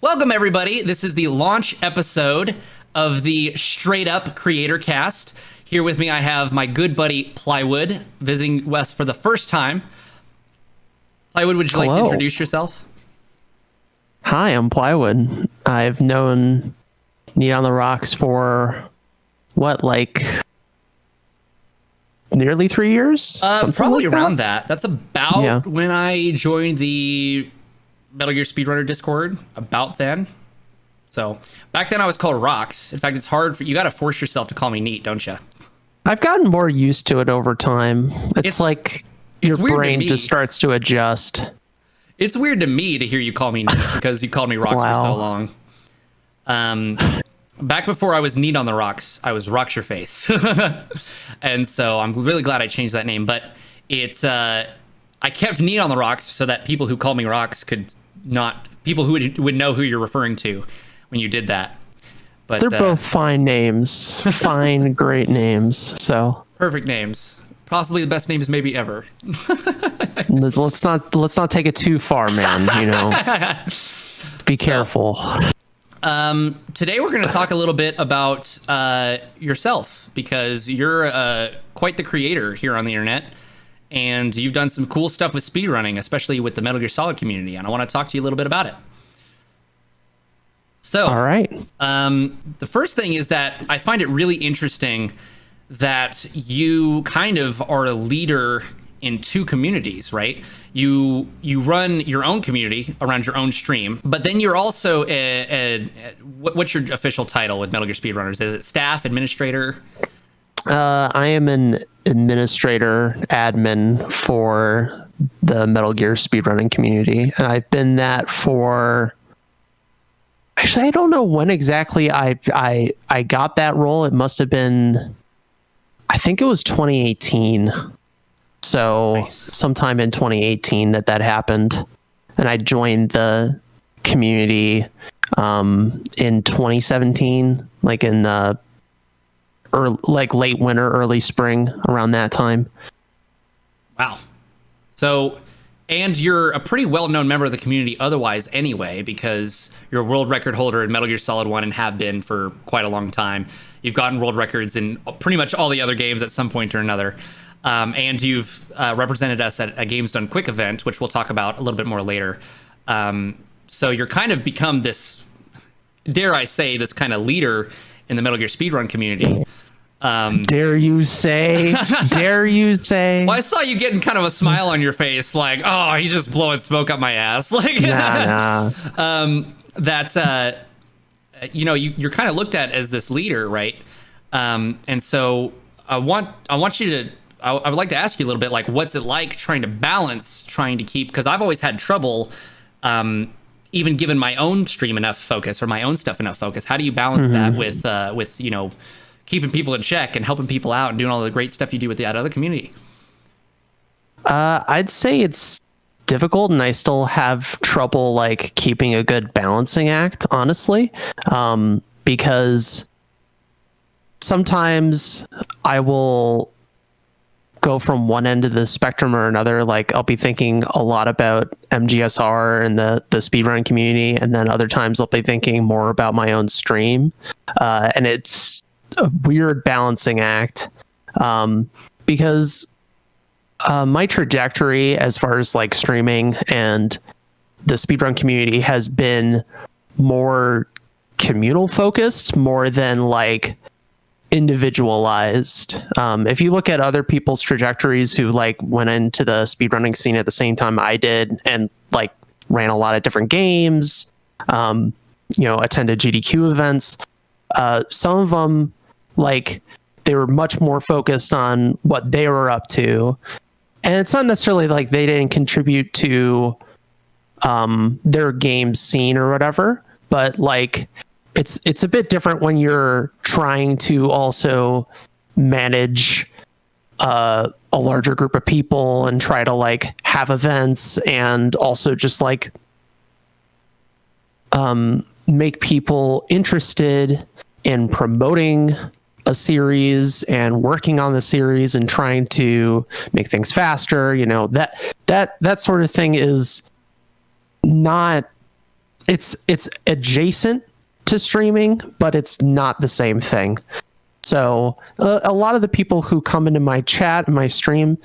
Welcome, everybody. This is the launch episode of the Straight Up Creator Cast. Here with me, I have my good buddy Plywood visiting Wes for the first time. Plywood, would you like to introduce yourself? Hi, I'm Plywood. I've known Need on the Rocks for nearly 3 years? Probably like around that. That's about when I joined the Metal Gear Speedrunner Discord, about then. So back then I was called Rocks. In fact, it's hard for you. Got to force yourself to call me Neat, don't you? I've gotten more used to it over time. It's like your brain just starts to adjust. It's weird to me to hear you call me Neat because you called me Rocks for so long. Back before I was Neat on the Rocks, I was Rocks Your Face. And so I'm really glad I changed that name. But it's I kept Neat on the Rocks so that people who call me Rocks could not, people who would know who you're referring to when you did that. But they're both fine names. Fine, great names. So perfect names. Possibly the best names maybe ever. let's not take it too far, man. You know, be careful. Today we're going to talk a little bit about yourself, because you're quite the creator here on the internet, and you've done some cool stuff with speedrunning, especially with the Metal Gear Solid community, and I want to talk to you a little bit about it. So, all right. The first thing is that I find it really interesting that you kind of are a leader in two communities, right? You run your own community around your own stream, but then you're also what's your official title with Metal Gear Speedrunners? Is it staff, administrator? I am an administrator, admin for the Metal Gear Speedrunning community, and I've been that for... Actually, I don't know when exactly I got that role. It must have been... I think it was 2018. So nice. Sometime in 2018 that happened, and I joined the community in 2017, like in the late winter, early spring, around that time. Wow. So, and you're a pretty well-known member of the community otherwise anyway, because you're a world record holder in Metal Gear Solid 1 and have been for quite a long time. You've gotten world records in pretty much all the other games at some point or another. And you've represented us at a Games Done Quick event, which we'll talk about a little bit more later. So you're kind of become this, dare I say, this kind of leader in the Metal Gear Speedrun community. Dare you say? Dare you say? Well, I saw you getting kind of a smile on your face, like, oh, he's just blowing smoke up my ass. Like, nah. That's you're kind of looked at as this leader, right? And so I would like to ask you a little bit, like, what's it like trying to keep, because I've always had trouble even giving my own stream enough focus or my own stuff enough focus. How do you balance that with keeping people in check and helping people out and doing all the great stuff you do with that other community? I'd say it's difficult, and I still have trouble like keeping a good balancing act, honestly, because sometimes I will go from one end of the spectrum or another. Like, I'll be thinking a lot about MGSR and the speedrun community, and then other times I'll be thinking more about my own stream, and it's a weird balancing act, because my trajectory as far as like streaming and the speedrun community has been more communal focused more than like individualized. If you look at other people's trajectories who like went into the speedrunning scene at the same time I did and like ran a lot of different games, attended GDQ events, some of them, like, they were much more focused on what they were up to. And it's not necessarily like they didn't contribute to their game scene or whatever, but like it's a bit different when you're trying to also manage a larger group of people and try to like have events and also just like make people interested in promoting a series and working on the series and trying to make things faster. That sort of thing is not it's adjacent to streaming, but it's not the same thing. So a lot of the people who come into my chat and my stream,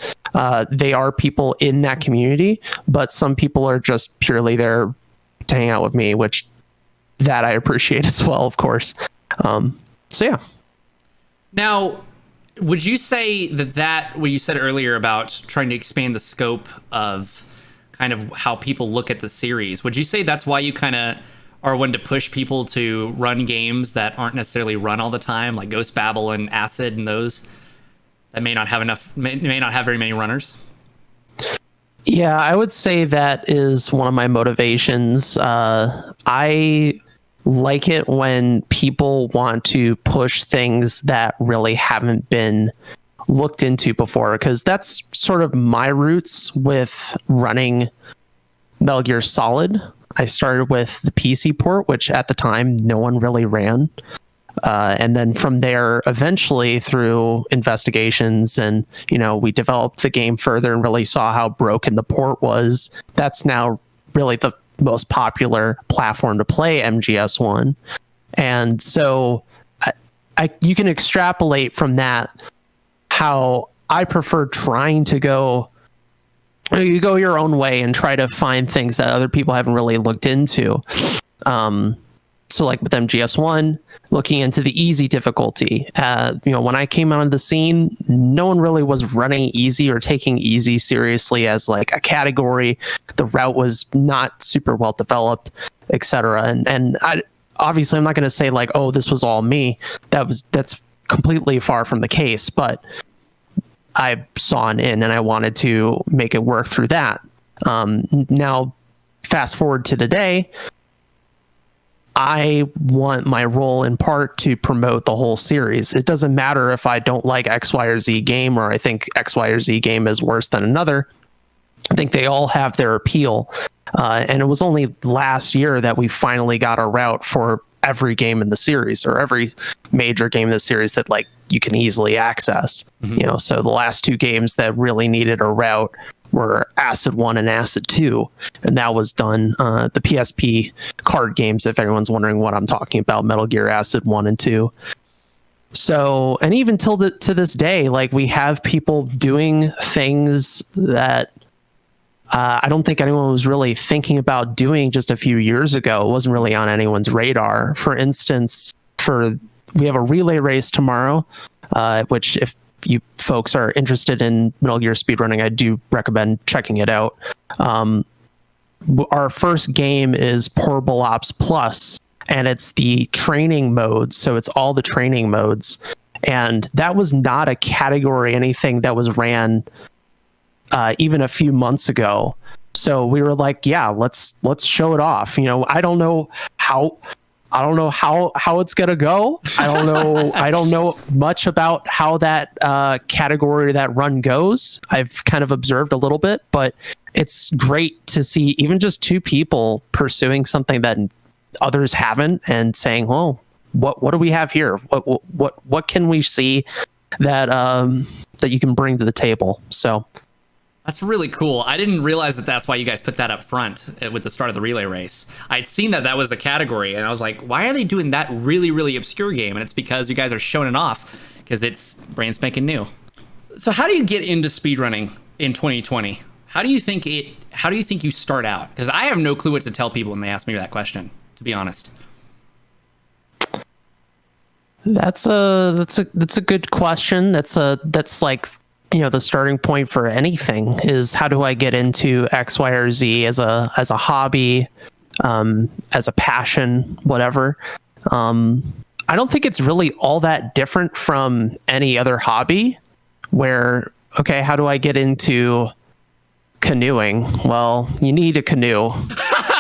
they are people in that community, but some people are just purely there to hang out with me, which that I appreciate as well, of course. So yeah. Now, would you say that what you said earlier about trying to expand the scope of kind of how people look at the series, would you say that's why you kind of are one to push people to run games that aren't necessarily run all the time, like Ghost Babel and Acid and those that may not have very many runners? Yeah, I would say that is one of my motivations. I like it when people want to push things that really haven't been looked into before, because that's sort of my roots with running Metal Gear Solid. I started with the PC port, which at the time no one really ran. And then from there, eventually through investigations and, we developed the game further and really saw how broken the port was. That's now really the most popular platform to play MGS1. And so you can extrapolate from that how I prefer trying to go your own way and try to find things that other people haven't really looked into. So like with MGS1, looking into the easy difficulty. When I came out of the scene, no one really was running easy or taking easy seriously as like a category. The route was not super well developed, etc. And obviously I'm not going to say like, oh, this was all me. That's completely far from the case, but I saw an in and I wanted to make it work through that. Now, fast forward to today, I want my role in part to promote the whole series. It doesn't matter if I don't like X, Y, or Z game, or I think X, Y, or Z game is worse than another. I think they all have their appeal. And it was only last year that we finally got a route for every game in the series, or every major game in the series that like you can easily access. Mm-hmm. So the last two games that really needed a route were Acid 1 and Acid 2, and that was done. The PSP card games, if anyone's wondering what I'm talking about, Metal Gear Acid 1 and 2. So, and even to this day, like we have people doing things that I don't think anyone was really thinking about doing just a few years ago. It wasn't really on anyone's radar. For instance, we have a relay race tomorrow, which if you folks are interested in Metal Gear Speedrunning, I do recommend checking it out. Our first game is Portable Ops Plus, and it's the training modes. So it's all the training modes. And that was not a category, anything that was ran even a few months ago. So we were like, yeah, let's show it off. I don't know how it's gonna go. I don't know much about how that category, that run goes. I've kind of observed a little bit, but it's great to see even just two people pursuing something that others haven't, and saying, well, what do we have here? What can we see that that you can bring to the table? So that's really cool. I didn't realize that that's why you guys put that up front with the start of the relay race. I'd seen that was a category, and I was like, why are they doing that really, really obscure game? And it's because you guys are showing it off, because it's brand spanking new. So how do you get into speedrunning in 2020? How do you think you start out? Because I have no clue what to tell people when they ask me that question, to be honest. That's a good question. That's like, the starting point for anything is, how do I get into X, Y, or Z as a hobby, as a passion, whatever. I don't think it's really all that different from any other hobby where, okay, how do I get into canoeing? Well, you need a canoe.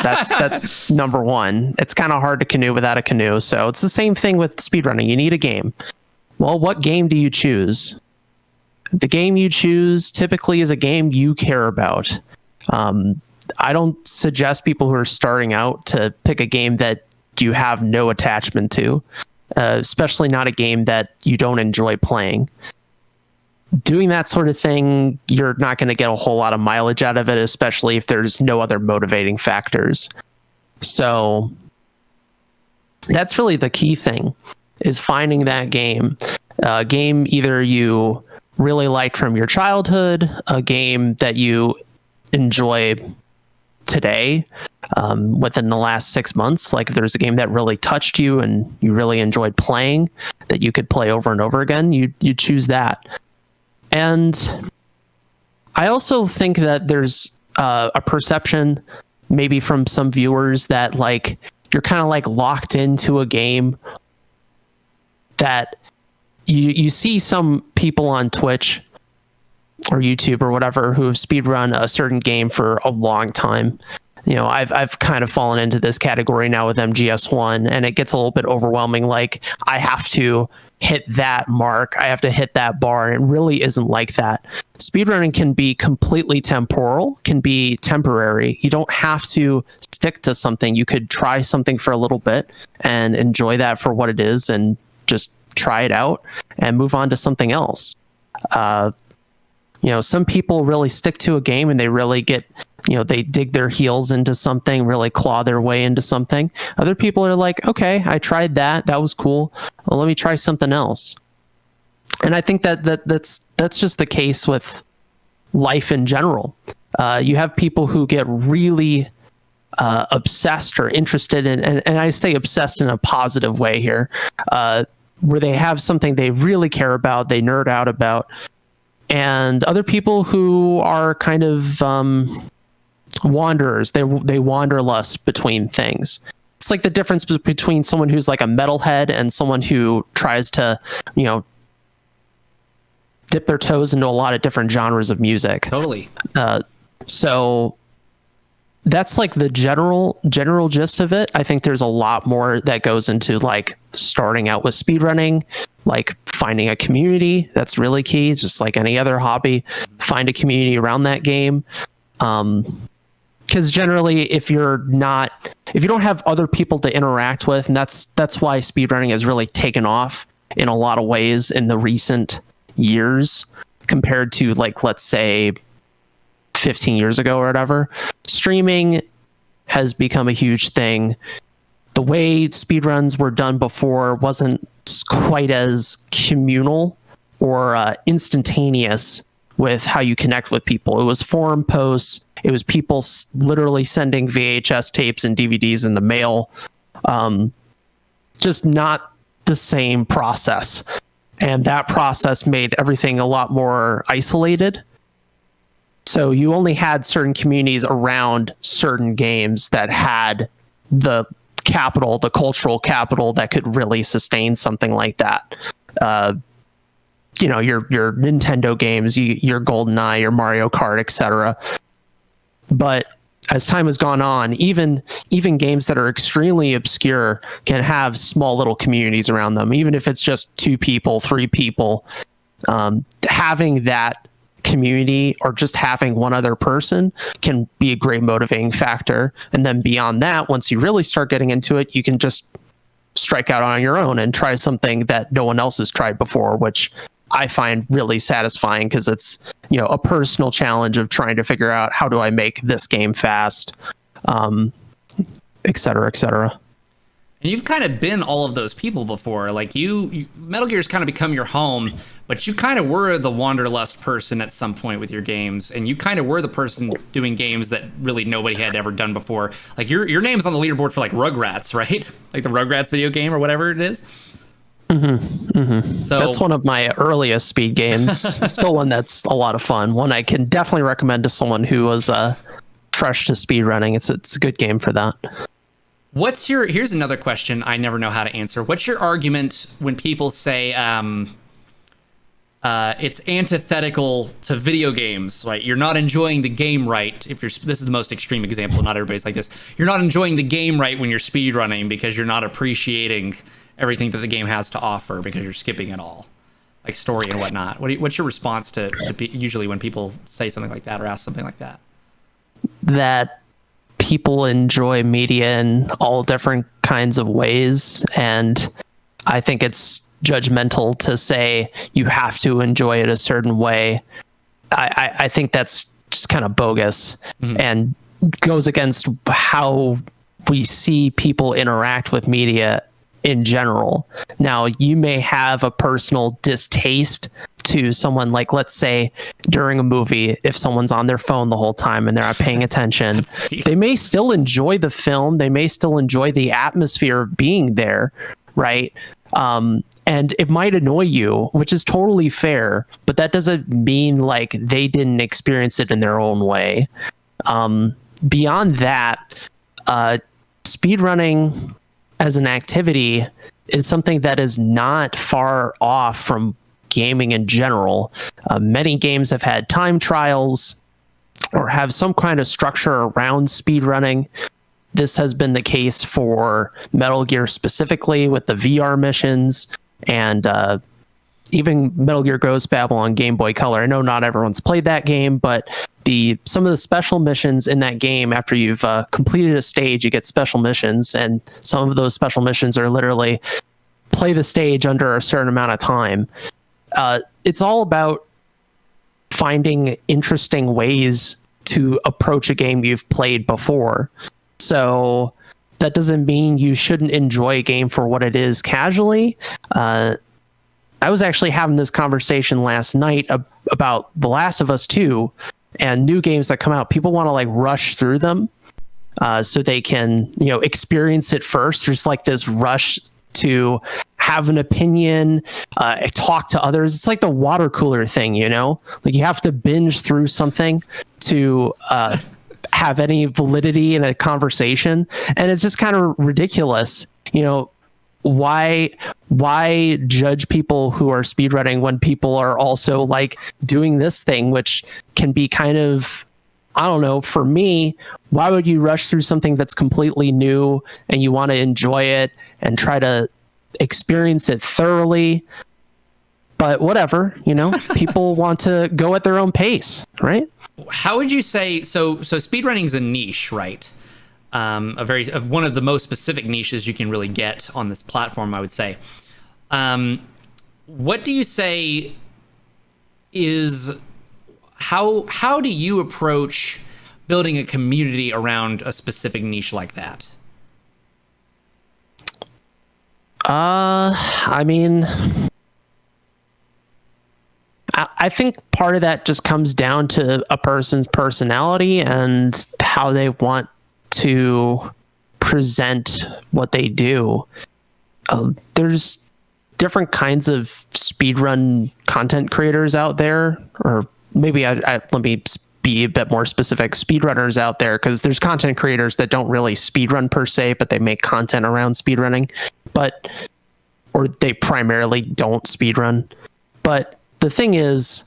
That's number one. It's kind of hard to canoe without a canoe. So it's the same thing with speedrunning. You need a game. Well, what game do you choose? The game you choose typically is a game you care about. I don't suggest people who are starting out to pick a game that you have no attachment to, especially not a game that you don't enjoy playing. Doing that sort of thing, you're not going to get a whole lot of mileage out of it, especially if there's no other motivating factors. So that's really the key thing, is finding that game. A game either you really liked from your childhood, a game that you enjoy today, within the last 6 months. Like if there's a game that really touched you and you really enjoyed playing, that you could play over and over again, you choose that. And I also think that there's a perception maybe from some viewers that like you're kind of like locked into a game, that you see some people on Twitch or YouTube or whatever who have speedrun a certain game for a long time. You know, I've kind of fallen into this category now with MGS1, and it gets a little bit overwhelming. Like I have to hit that mark, I have to hit that bar, and it really isn't like that. Speedrunning can be completely temporal, can be temporary. You don't have to stick to something. You could try something for a little bit and enjoy that for what it is and just try it out and move on to something else. You know, some people really stick to a game and they really get, you know, they dig their heels into something, really claw their way into something. Other people are like, okay, I tried that. That was cool. Well, let me try something else. And I think that's just the case with life in general. You have people who get really obsessed or interested in, and I say obsessed in a positive way here, where they have something they really care about, they nerd out about, and other people who are kind of wanderers. They wanderlust between things. It's like the difference between someone who's like a metalhead and someone who tries to, you know, dip their toes into a lot of different genres of music. Totally. So that's like the general gist of it. I think there's a lot more that goes into like starting out with speedrunning, like finding a community. That's really key. It's just like any other hobby. Find a community around that game. Because generally, if you don't have other people to interact with, and that's why speedrunning has really taken off in a lot of ways in the recent years compared to, like, let's say 15 years ago or whatever. Streaming has become a huge thing. The way speedruns were done before wasn't quite as communal or instantaneous with how you connect with people. It was forum posts. It was people literally sending VHS tapes and DVDs in the mail. Just not the same process. And that process made everything a lot more isolated. So you only had certain communities around certain games that had the capital, the cultural capital that could really sustain something like that. You know, your Nintendo games, your GoldenEye, your Mario Kart, etc. But as time has gone on, even games that are extremely obscure can have small little communities around them. Even if it's just 2 people, 3 people, having that community or just having one other person can be a great motivating factor. And then beyond that, once you really start getting into it, you can just strike out on your own and try something that no one else has tried before, which I find really satisfying because it's, you know, a personal challenge of trying to figure out how do I make this game fast, et cetera, et cetera. And you've kind of been all of those people before. Like you Metal Gear's kind of become your home, but you kind of were the wanderlust person at some point with your games, and you kind of were the person doing games that really nobody had ever done before. Like your name's on the leaderboard for like Rugrats, right? Like the Rugrats video game or whatever it is. Mm-hmm, mm-hmm. So that's one of my earliest speed games. It's still one that's a lot of fun. One I can definitely recommend to someone who was fresh to speedrunning. It's a good game for that. Here's another question I never know how to answer. What's your argument when people say it's antithetical to video games, right? You're not enjoying the game right. This is the most extreme example. Not everybody's like this. You're not enjoying the game right when you're speedrunning because you're not appreciating everything that the game has to offer because you're skipping it all, like story and whatnot. What's your response to usually when people say something like that or ask something like that? That people enjoy media in all different kinds of ways, and I think it's judgmental to say you have to enjoy it a certain way. I think that's just kind of bogus, mm-hmm. and goes against how we see people interact with media in general. Now, you may have a personal distaste to someone, like, let's say during a movie, if someone's on their phone the whole time and they're not paying attention, they may still enjoy the film. They may still enjoy the atmosphere of being there, right? And it might annoy you, which is totally fair, but that doesn't mean like they didn't experience it in their own way. Beyond that, speedrunning as an activity is something that is not far off from gaming in general. Many games have had time trials or have some kind of structure around speedrunning. This has been the case for Metal Gear specifically with the VR missions, and even Metal Gear Ghost Babel on Game Boy Color. I know not everyone's played that game, but some of the special missions in that game, after you've completed a stage, you get special missions, and some of those special missions are literally play the stage under a certain amount of time. It's all about finding interesting ways to approach a game you've played before. So that doesn't mean you shouldn't enjoy a game for what it is casually. I was actually having this conversation last night about The Last of Us 2 and new games that come out. People want to like rush through them so they can, experience it first. There's like this rush to have an opinion, talk to others. It's like the water cooler thing, like you have to binge through something to have any validity in a conversation. And it's just kind of ridiculous. Why judge people who are speedrunning when people are also like doing this thing, which can be kind of, I don't know, for me, why would you rush through something that's completely new and you want to enjoy it and try to experience it thoroughly? But whatever, people want to go at their own pace, right? How would you say, so speedrunning is a niche, right? One of the most specific niches you can really get on this platform, I would say. What do you say is, how do you approach building a community around a specific niche like that? I think part of that just comes down to a person's personality and how they want to present what they do. There's different kinds of speedrun content creators out there, or maybe let me be a bit more specific, speedrunners out there, because there's content creators that don't really speedrun per se, but they make content around speedrunning, or they primarily don't speedrun. But the thing is,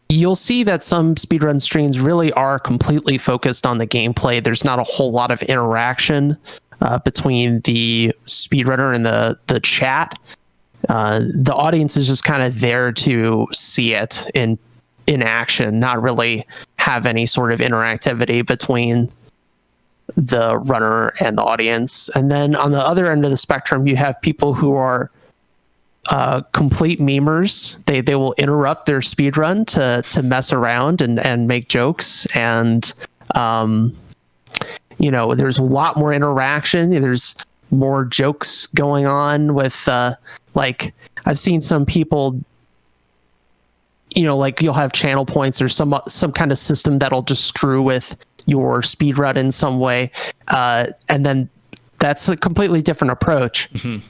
you'll see that some speedrun streams really are completely focused on the gameplay. There's not a whole lot of interaction between the speedrunner and the chat. The audience is just kind of there to see it in action, not really have any sort of interactivity between the runner and the audience. And then on the other end of the spectrum, you have people who are complete memers. They will interrupt their speedrun to mess around and make jokes. And, there's a lot more interaction. There's more jokes going on with, like, I've seen some people, like you'll have channel points or some kind of system that'll just screw with your speedrun in some way. And then that's a completely different approach. Mm-hmm.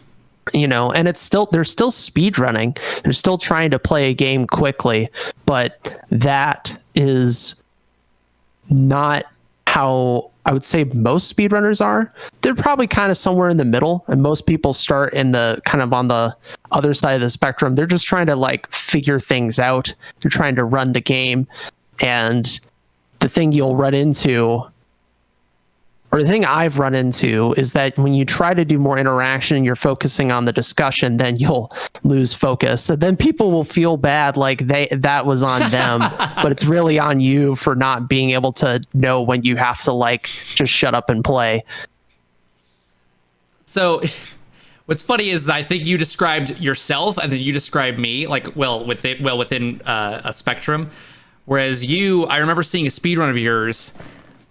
And they're still speed running. They're still trying to play a game quickly, but that is not how I would say most speedrunners are. They're probably kind of somewhere in the middle, and most people start in the kind of on the other side of the spectrum. They're just trying to like figure things out. They're trying to run the game, and the thing you'll run into, or the thing I've run into, is that when you try to do more interaction and you're focusing on the discussion, then you'll lose focus. So then people will feel bad, like that was on them, but it's really on you for not being able to know when you have to like just shut up and play. So what's funny is I think you described yourself and then you described me like within a spectrum. Whereas I remember seeing a speedrun of yours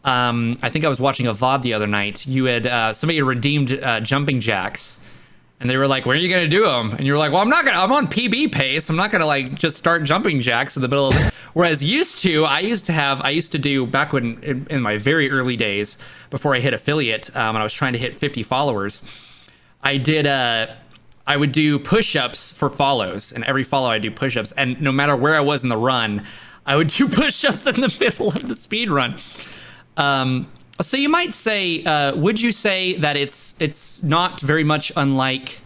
I think I was watching a VOD the other night. You had somebody had redeemed jumping jacks, and they were like, "When are you gonna do them?" And you were like, "Well, I'm not gonna. I'm on PB pace. I'm not gonna like just start jumping jacks in the middle of." Whereas I used to do back when in my very early days before I hit affiliate, and I was trying to hit 50 followers. I would do push-ups for follows, and every follow I do push-ups, and no matter where I was in the run, I would do push-ups in the middle of the speed run. So you might say, would you say that it's not very much unlike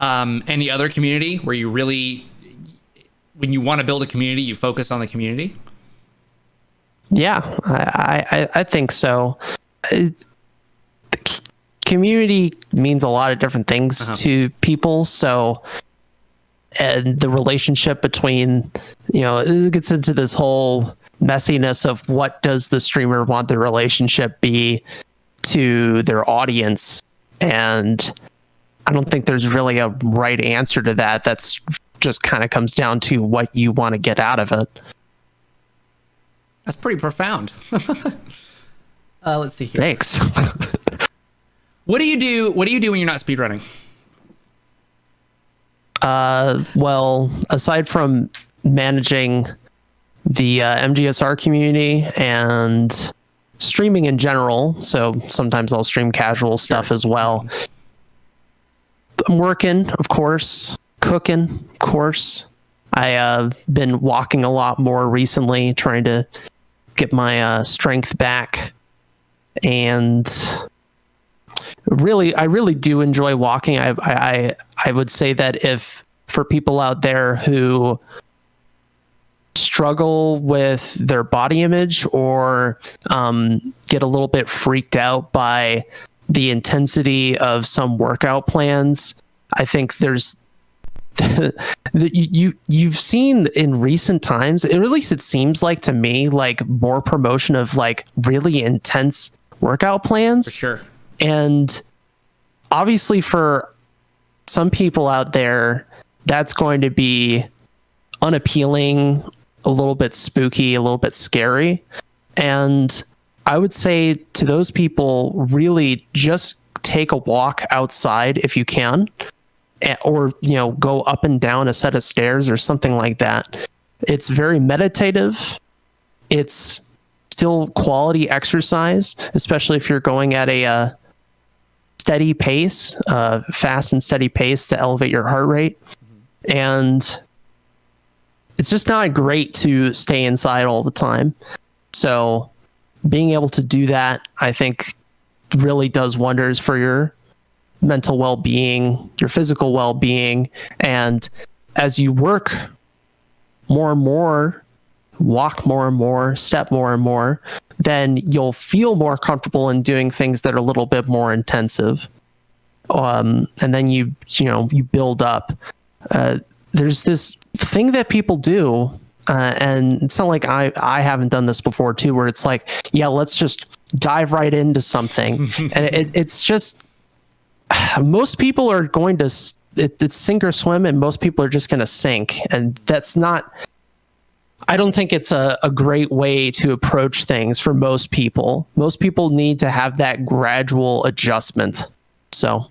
any other community where you really, when you want to build a community, you focus on the community? Yeah, I think so. Community means a lot of different things to people. So, and the relationship between, it gets into this whole messiness of what does the streamer want the relationship be to their audience. And I don't think there's really a right answer to that. That's just kind of comes down to what you want to get out of it. That's pretty profound. Let's see here. Thanks. What do you do when you're not speedrunning? Well, aside from managing the MGSR community and streaming in general, so sometimes I'll stream casual stuff as well. I'm working, of course, cooking, of course. I've been walking a lot more recently, trying to get my strength back, and I really do enjoy walking. I would say that if for people out there who struggle with their body image or get a little bit freaked out by the intensity of some workout plans, I think there's you've seen in recent times, at least it seems like to me, like more promotion of like really intense workout plans. For sure. And obviously for some people out there, that's going to be unappealing, a little bit spooky, a little bit scary. And I would say to those people, really just take a walk outside if you can, or, go up and down a set of stairs or something like that. It's very meditative. It's still quality exercise, especially if you're going at a steady pace, fast and steady pace to elevate your heart rate. And it's just not great to stay inside all the time. So being able to do that, I think, really does wonders for your mental well-being, your physical well-being. And as you work more and more, walk more and more, step more and more, then you'll feel more comfortable in doing things that are a little bit more intensive. And then you build up. There's this thing that people do, and it's not like I haven't done this before too, where it's like, yeah, let's just dive right into something. And it's just, most people are going to, it's sink or swim, and most people are just going to sink. And that's not, I don't think it's a great way to approach things for most people. Most people need to have that gradual adjustment. So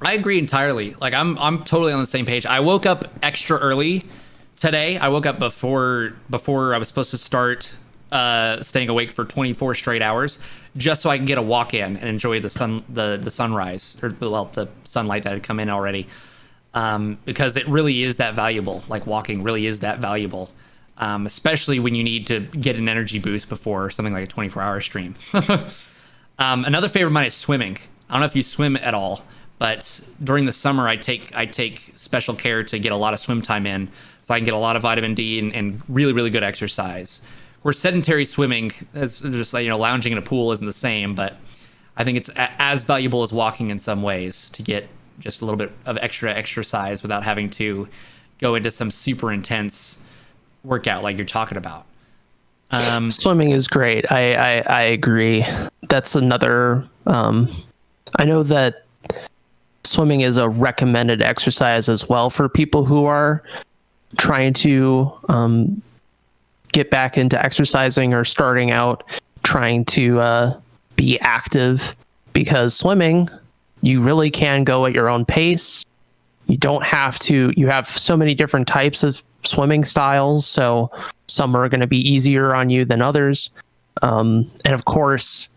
I agree entirely. Like I'm totally on the same page. I woke up extra early today. I woke up before I was supposed to start staying awake for 24 straight hours, just so I can get a walk in and enjoy the sunrise, or the sunlight that had come in already. Because it really is that valuable. Like walking really is that valuable, especially when you need to get an energy boost before something like a 24-hour stream. Another favorite of mine is swimming. I don't know if you swim at all, but during the summer I take special care to get a lot of swim time in, so I can get a lot of vitamin D and really, really good exercise. Where sedentary swimming, is just lounging in a pool, isn't the same, but I think it's as valuable as walking in some ways, to get just a little bit of extra exercise without having to go into some super intense workout like you're talking about. Swimming is great. I agree. That's another, I know that swimming is a recommended exercise as well for people who are trying to get back into exercising or starting out, trying to be active, because swimming, you really can go at your own pace. You don't have to, you have so many different types of swimming styles, so some are going to be easier on you than others. And of course,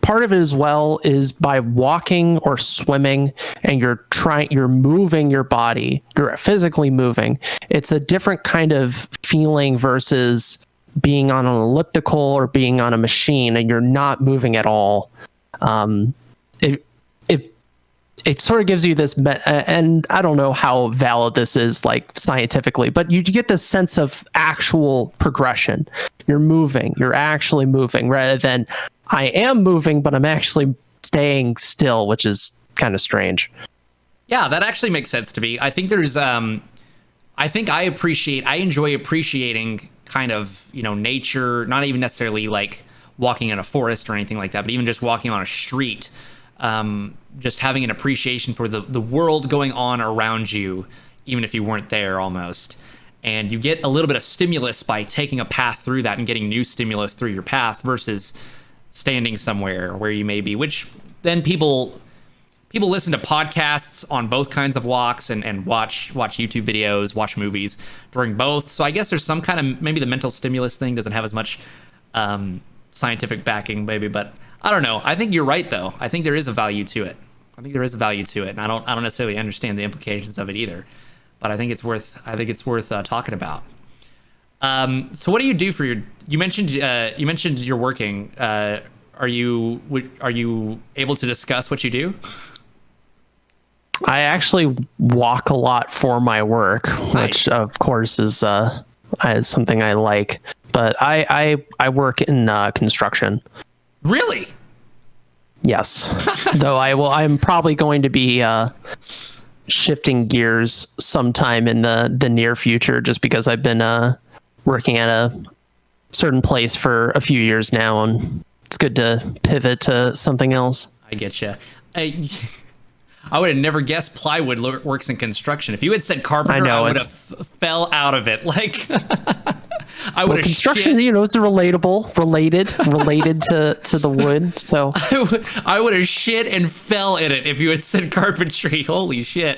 part of it as well is by walking or swimming, and you're moving your body, you're physically moving. It's a different kind of feeling versus being on an elliptical or being on a machine and you're not moving at all. It sort of gives you this, and I don't know how valid this is like scientifically, but you get this sense of actual progression. You're moving, you're actually moving, rather than I am moving, but I'm actually staying still, which is kind of strange. Yeah, that actually makes sense to me. I think there's, I enjoy appreciating kind of, nature, not even necessarily like walking in a forest or anything like that, but even just walking on a street. Just having an appreciation for the world going on around you, even if you weren't there almost. And you get a little bit of stimulus by taking a path through that and getting new stimulus through your path versus standing somewhere where you may be, which then people listen to podcasts on both kinds of walks and watch YouTube videos, watch movies during both. So I guess there's some kind of, maybe the mental stimulus thing doesn't have as much scientific backing maybe, but I don't know. I think you're right though. I think there is a value to it. And I don't necessarily understand the implications of it either, but I think it's worth talking about. So what do you do for you mentioned you're working. Are you able to discuss what you do? I actually walk a lot for my work, Nice. Which of course is something I like. But I work in construction. Really? Yes. Though I'm probably going to be shifting gears sometime in the near future, just because I've been working at a certain place for a few years now, and it's good to pivot to something else. I get you. I would have never guessed plywood works in construction. If you had said carpenter, I would have fell out of it. Like, I would have construction. Shit. It's related to the wood. So I would have shit and fell in it if you had said carpentry. Holy shit,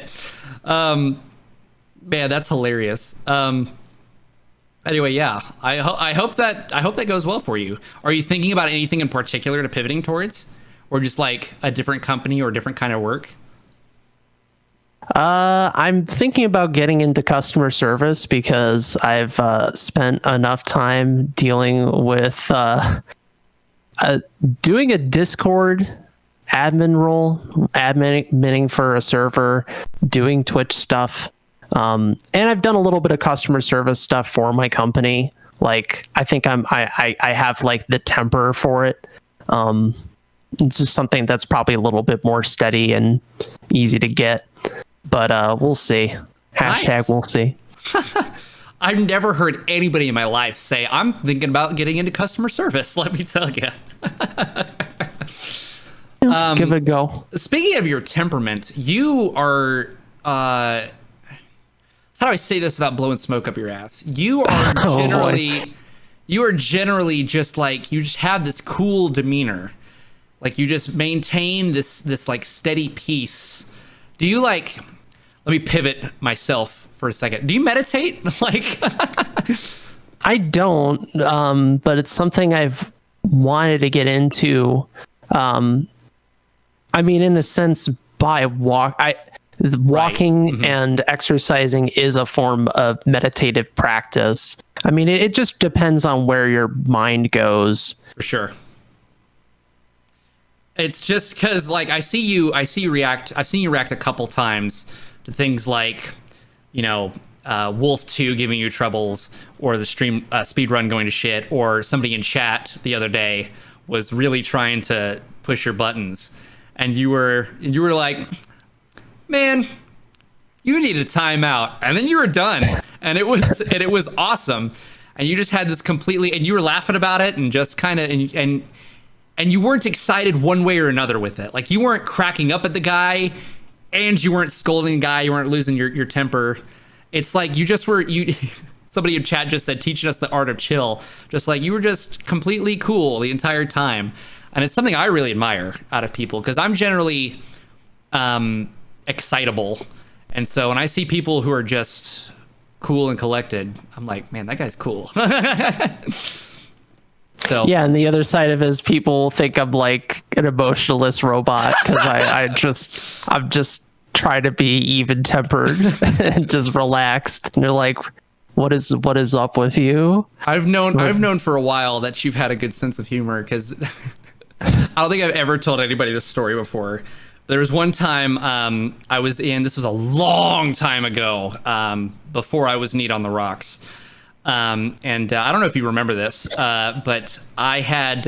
man, that's hilarious. Anyway, yeah, I hope that goes well for you. Are you thinking about anything in particular to pivoting towards, or just like a different company or a different kind of work? I'm thinking about getting into customer service, because I've spent enough time dealing with doing a Discord admin role, adminning for a server, doing Twitch stuff, and I've done a little bit of customer service stuff for my company. Like, I think I have like the temper for it. It's just something that's probably a little bit more steady and easy to get. But we'll see. Hashtag nice. We'll see. I've never heard anybody in my life say, I'm thinking about getting into customer service, let me tell you. Give it a go. Speaking of your temperament, you are... how do I say this without blowing smoke up your ass? You are generally just like, you just have this cool demeanor. Like, you just maintain this like steady peace. Do you like... Let me pivot myself for a second. Do you meditate? Like, I don't, but it's something I've wanted to get into. I mean, in a sense, by walking mm-hmm. and exercising is a form of meditative practice. I mean, it just depends on where your mind goes. For sure. It's just because, like, I've seen you react a couple times to things like, Wolf 2 giving you troubles, or the speedrun going to shit, or somebody in chat the other day was really trying to push your buttons, and you were like, man, you need a timeout, and then you were done, and it was awesome, and you just had this completely, and you were laughing about it, and just kind of and you weren't excited one way or another with it. Like, you weren't cracking up at the guy, and you weren't scolding the guy, you weren't losing your temper. It's like you just were it's somebody in chat just said teaching us the art of chill. Just like you were just completely cool the entire time. And it's something I really admire out of people because I'm generally excitable. And so when I see people who are just cool and collected, I'm like, man, that guy's cool. So yeah, and the other side of it is people think I'm like an emotionless robot because I'm just trying to be even tempered and just relaxed. And they're like, what is up with you? I've known for a while that you've had a good sense of humor because I don't think I've ever told anybody this story before. There was one time this was a long time ago, before I was Neat on the Rocks. I don't know if you remember this, but I had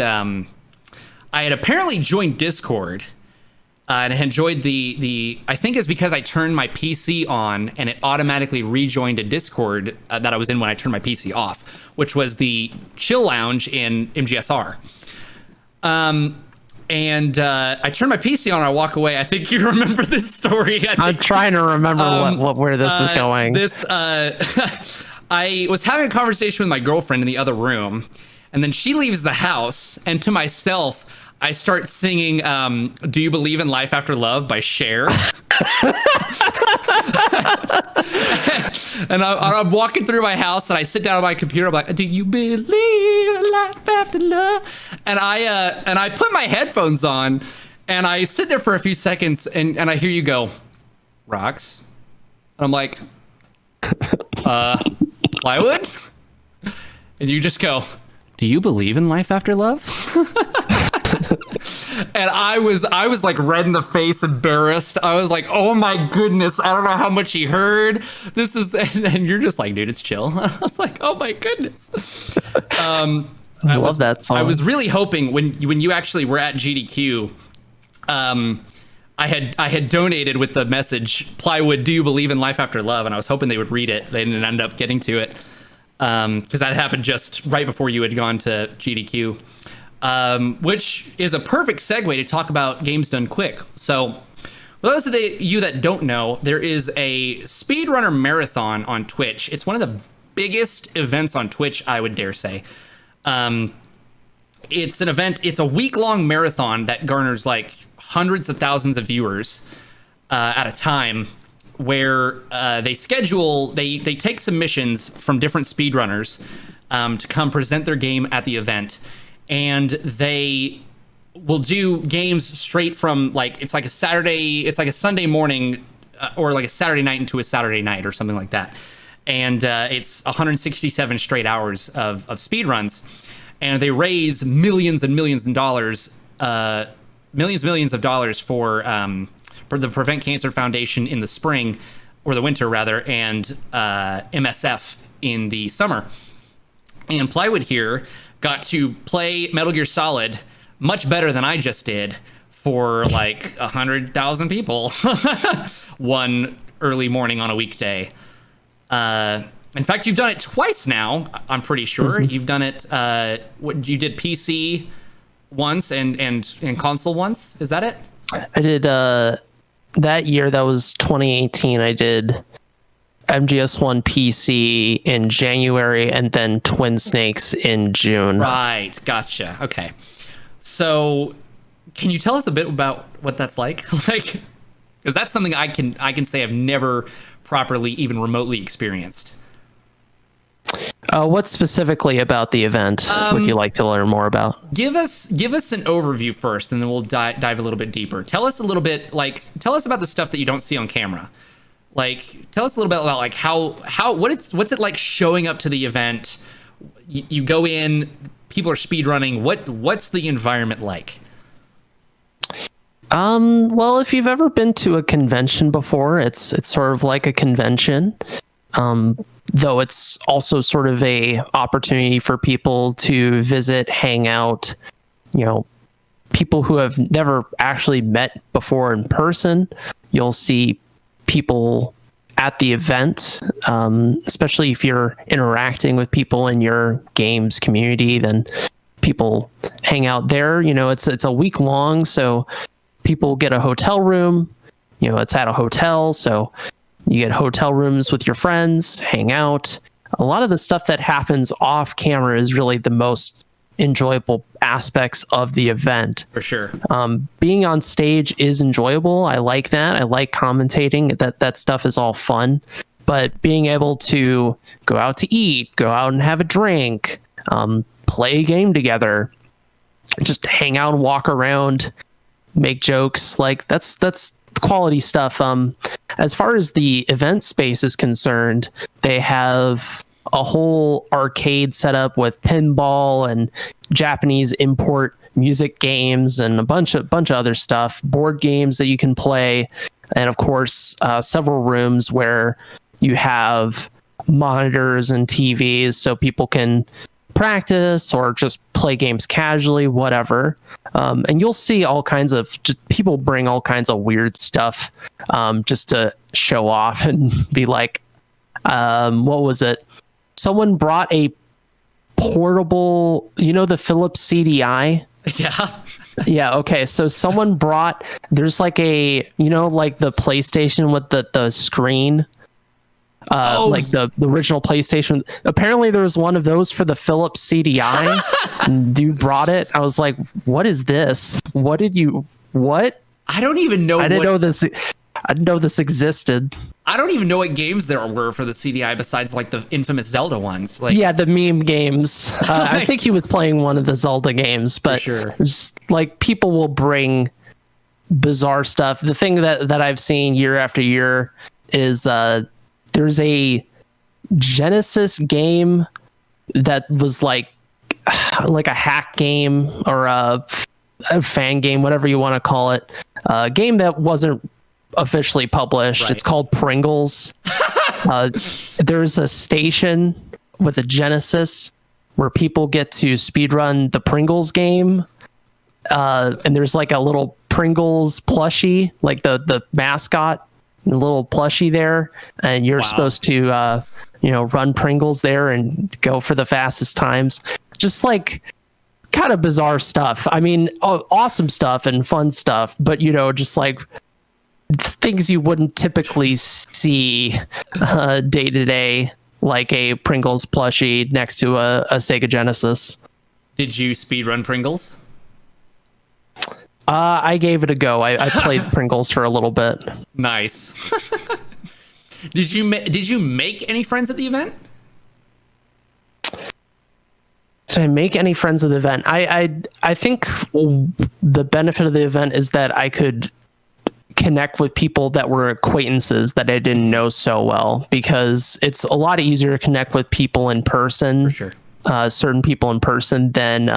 apparently joined Discord, and I had enjoyed I think it's because I turned my PC on and it automatically rejoined a Discord that I was in when I turned my PC off, which was the Chill Lounge in MGSR. I turn my PC on and I walk away. I think you remember this story. I'm trying to remember where this is going. I was having a conversation with my girlfriend in the other room, and then she leaves the house, and to myself, I start singing Do You Believe in Life After Love by Cher. And I'm walking through my house and I sit down on my computer. I'm like, do you believe in life after love? And I put my headphones on and I sit there for a few seconds and I hear you go, Rocks. And I'm like, Plywood? And you just go, do you believe in life after love? And I was like red in the face, embarrassed. I was like, oh my goodness, I don't know how much he heard. This is, and you're just like, dude, it's chill. I was like, oh my goodness. I love that song. I was really hoping when you actually were at GDQ, I had donated with the message, Plywood, do you believe in life after love? And I was hoping they would read it. They didn't end up getting to it. Because that happened just right before you had gone to GDQ. Which is a perfect segue to talk about games done quick. So, for those of you that don't know, there is a speedrunner marathon on Twitch. It's one of the biggest events on Twitch, I would dare say. It's an event, it's a week-long marathon that garners like hundreds of thousands of viewers at a time, where they take submissions from different speedrunners to come present their game at the event. And they will do games straight from it's like a Sunday morning or like a Saturday night into a Saturday night or something like that. And it's 167 straight hours of speed runs. And they raise millions and millions of dollars for the Prevent Cancer Foundation in the spring, or the winter rather, and MSF in the summer. And Plywood here got to play Metal Gear Solid much better than I just did for like 100,000 people one early morning on a weekday. In fact, you've done it twice now, I'm pretty sure. Mm-hmm. You've done it, you did PC once and console once. Is that it? I did, that year, that was 2018, I did MGS1 PC in January and then Twin Snakes in June. Right, gotcha. Okay. So, can you tell us a bit about what that's like? Because that's something I can say I've never properly even remotely experienced. What specifically about the event would you like to learn more about? Give us an overview first, and then we'll dive a little bit deeper. Tell us a little bit, tell us about the stuff that you don't see on camera. Tell us a little bit about what's it like showing up to the event? You go in, people are speedrunning. What's the environment like? Well, if you've ever been to a convention before, it's sort of like a convention. Though it's also sort of a opportunity for people to visit, hang out, people who have never actually met before in person. You'll see people at the event, especially if you're interacting with people in your games community, then people hang out there. It's a week long, so people get a hotel room. It's at a hotel, so you get hotel rooms with your friends, hang out. a lot of the stuff that happens off camera is really the most enjoyable aspects of the event. For sure. Being on stage is enjoyable. I like that. I like commentating. That stuff is all fun. But being able to go out to eat, go out and have a drink, play a game together, just hang out and walk around, make jokes, like that's quality stuff. As far as the event space is concerned, they have a whole arcade set up with pinball and Japanese import music games and a bunch of other stuff, board games that you can play, and of course several rooms where you have monitors and TVs so people can practice or just play games casually, whatever. And you'll see all kinds of people bring all kinds of weird stuff just to show off and be like, what was it? Someone brought a portable, the Philips CDI. Yeah. Yeah. Okay. So someone brought, there's like a, like the PlayStation with the screen. Like the original PlayStation. Apparently there was one of those for the Philips CDI. And dude brought it. I was like, what is this? What? I don't even know. I didn't know this existed. I don't even know what games there were for the CDI besides like the infamous Zelda ones. Like, yeah, the meme games. I think he was playing one of the Zelda games, but sure. Just, like, people will bring bizarre stuff. The thing that I've seen year after year is there's a Genesis game that was like a hack game or a fan game, whatever you want to call it. A game that wasn't officially published. Right. It's called Pringles. There's a station with a Genesis where people get to speedrun the Pringles game. And there's like a little Pringles plushie, like the mascot. A little plushie there, and you're supposed to run Pringles there and go for the fastest times. Just like kind of bizarre stuff. I mean, awesome stuff and fun stuff, but just like things you wouldn't typically see day to day, like a Pringles plushie next to a Sega Genesis. Did you speedrun Pringles? I gave it a go. I played Pringles for a little bit. Nice. Did you make any friends at the event? Did I make any friends at the event? I think the benefit of the event is that I could connect with people that were acquaintances that I didn't know so well, because it's a lot easier to connect with people in person. For sure. Certain people in person than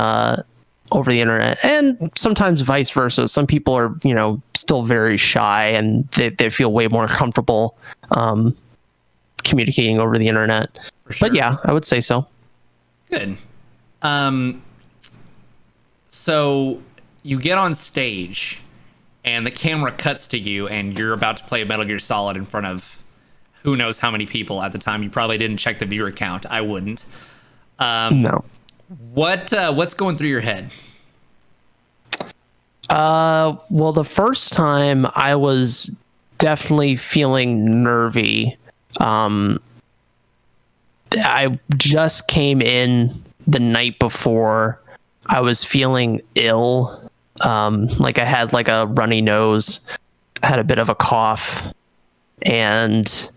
over the internet, and sometimes vice versa. Some people are, still very shy and they feel way more comfortable communicating over the internet. For sure. But yeah, I would say so. Good. So you get on stage and the camera cuts to you and you're about to play Metal Gear Solid in front of who knows how many people at the time. You probably didn't check the viewer count. I wouldn't. No. What's going through your head? Well, the first time I was definitely feeling nervy. I just came in the night before. I was feeling ill. Like I had like a runny nose, had a bit of a cough, and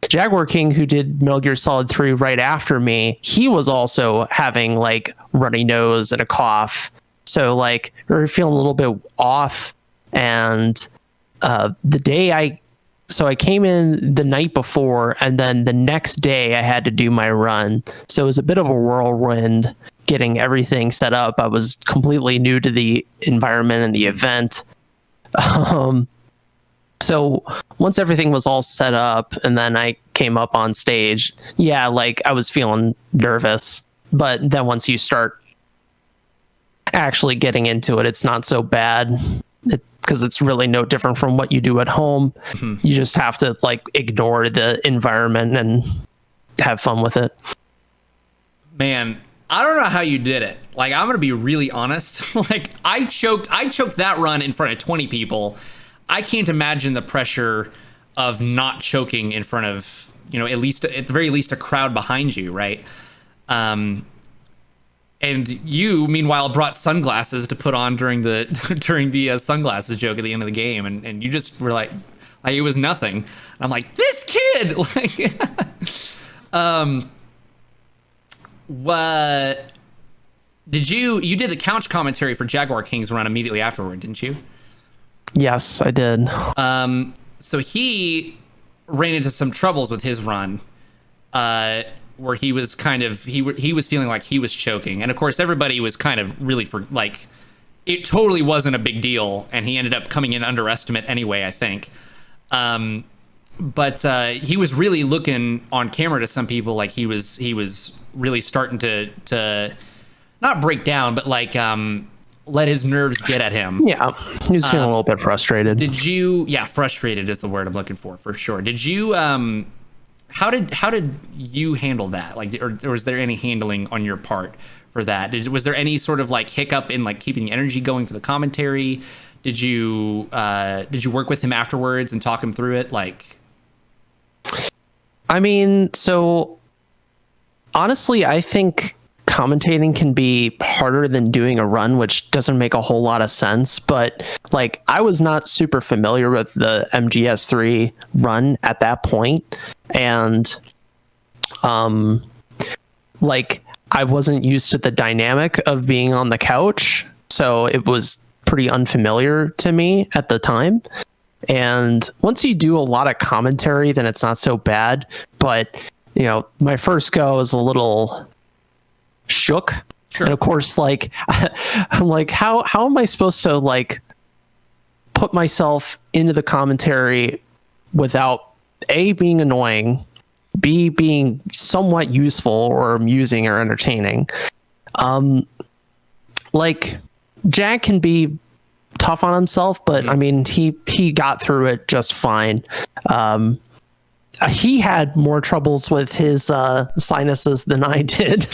Jaguar King, who did Metal Gear Solid 3 right after me, he was also having like runny nose and a cough. So like we were feeling a little bit off. And so I came in the night before, and then the next day I had to do my run. So it was a bit of a whirlwind getting everything set up. I was completely new to the environment and the event. So once everything was all set up and then I came up on stage, yeah, like I was feeling nervous. But then once you start actually getting into it, it's not so bad, because it's really no different from what you do at home. Mm-hmm. You just have to like ignore the environment and have fun with it. Man, I don't know how you did it. Like, I'm going to be really honest. Like, I choked that run in front of 20 people. I can't imagine the pressure of not choking in front of at the very least a crowd behind you, right? And you, meanwhile, brought sunglasses to put on during the sunglasses joke at the end of the game, and you just were like it was nothing. I'm like, this kid, like, what? You did the couch commentary for Jaguar King's run immediately afterward, didn't you? Yes, I did. So he ran into some troubles with his run, where he was he was feeling like he was choking, and of course everybody was kind of really it totally wasn't a big deal, and he ended up coming in underestimate anyway, I think. But he was really looking on camera to some people like he was really starting to not break down, but let his nerves get at him. Yeah, he was feeling a little bit frustrated. Frustrated is the word I'm looking for sure. Did you how did you handle that? Like, or was there any handling on your part for that? Was there any sort of hiccup in keeping the energy going for the commentary? Did you work with him afterwards and talk him through it? I mean, so honestly, I think commentating can be harder than doing a run, which doesn't make a whole lot of sense. But I was not super familiar with the MGS3 run at that point, and I wasn't used to the dynamic of being on the couch, so it was pretty unfamiliar to me at the time. And once you do a lot of commentary, then it's not so bad. But my first go is a little shook. Sure. And of course, I'm like, how am I supposed to put myself into the commentary without A, being annoying, B, being somewhat useful or amusing or entertaining? Jack can be tough on himself, but I mean, he got through it just fine. He had more troubles with his sinuses than I did.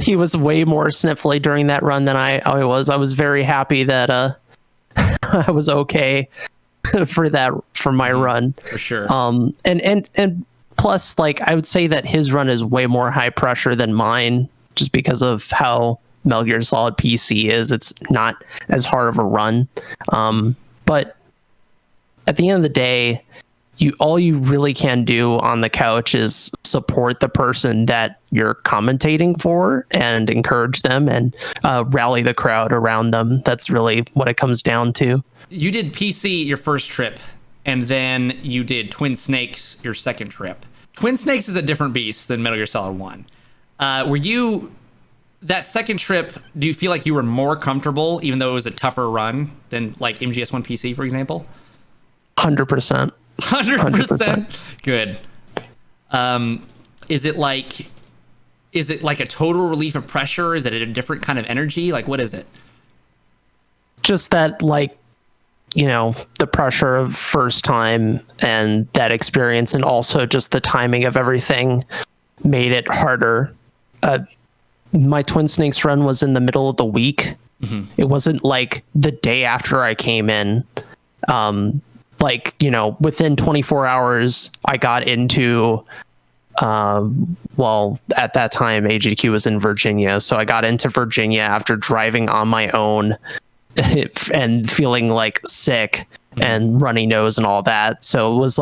He was way more sniffly during that run than I was. I was very happy that I was okay for my run. For sure. And plus, I would say that his run is way more high pressure than mine, just because of how Metal Gear Solid PC is. It's not as hard of a run. But at the end of the day, all you really can do on the couch is support the person that you're commentating for and encourage them and rally the crowd around them. That's really what it comes down to. You did PC your first trip, and then you did Twin Snakes your second trip. Twin Snakes is a different beast than Metal Gear Solid 1. That second trip, do you feel like you were more comfortable, even though it was a tougher run than MGS1 PC, for example? 100%. 100%. Good. Is it like a total relief of pressure? Is it a different kind of energy? What is it? Just that, the pressure of first time and that experience, and also just the timing of everything made it harder. My Twin Snakes run was in the middle of the week. Mm-hmm. It wasn't the day after I came in. Within 24 hours, I got into, at that time, AGQ was in Virginia. So I got into Virginia after driving on my own and feeling sick and runny nose and all that. So it was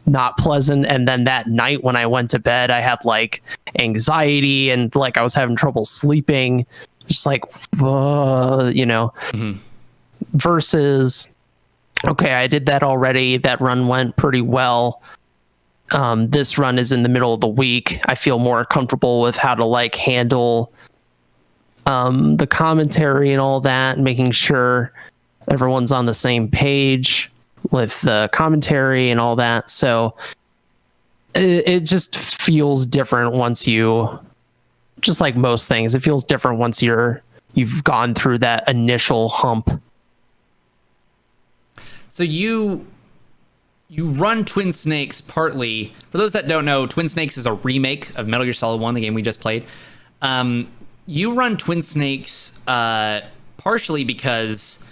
not pleasant. And then that night when I went to bed, I had anxiety and I was having trouble sleeping, just Mm-hmm. Versus, okay, I did that already. That run went pretty well. This run is in the middle of the week. I feel more comfortable with how to handle the commentary and all that, and making sure everyone's on the same page with the commentary and all that. So it just feels different once you, just like most things, it feels different once you've gone through that initial hump. So you run Twin Snakes partly, for those that don't know, Twin Snakes is a remake of Metal Gear Solid 1, the game we just played. You run Twin Snakes partially because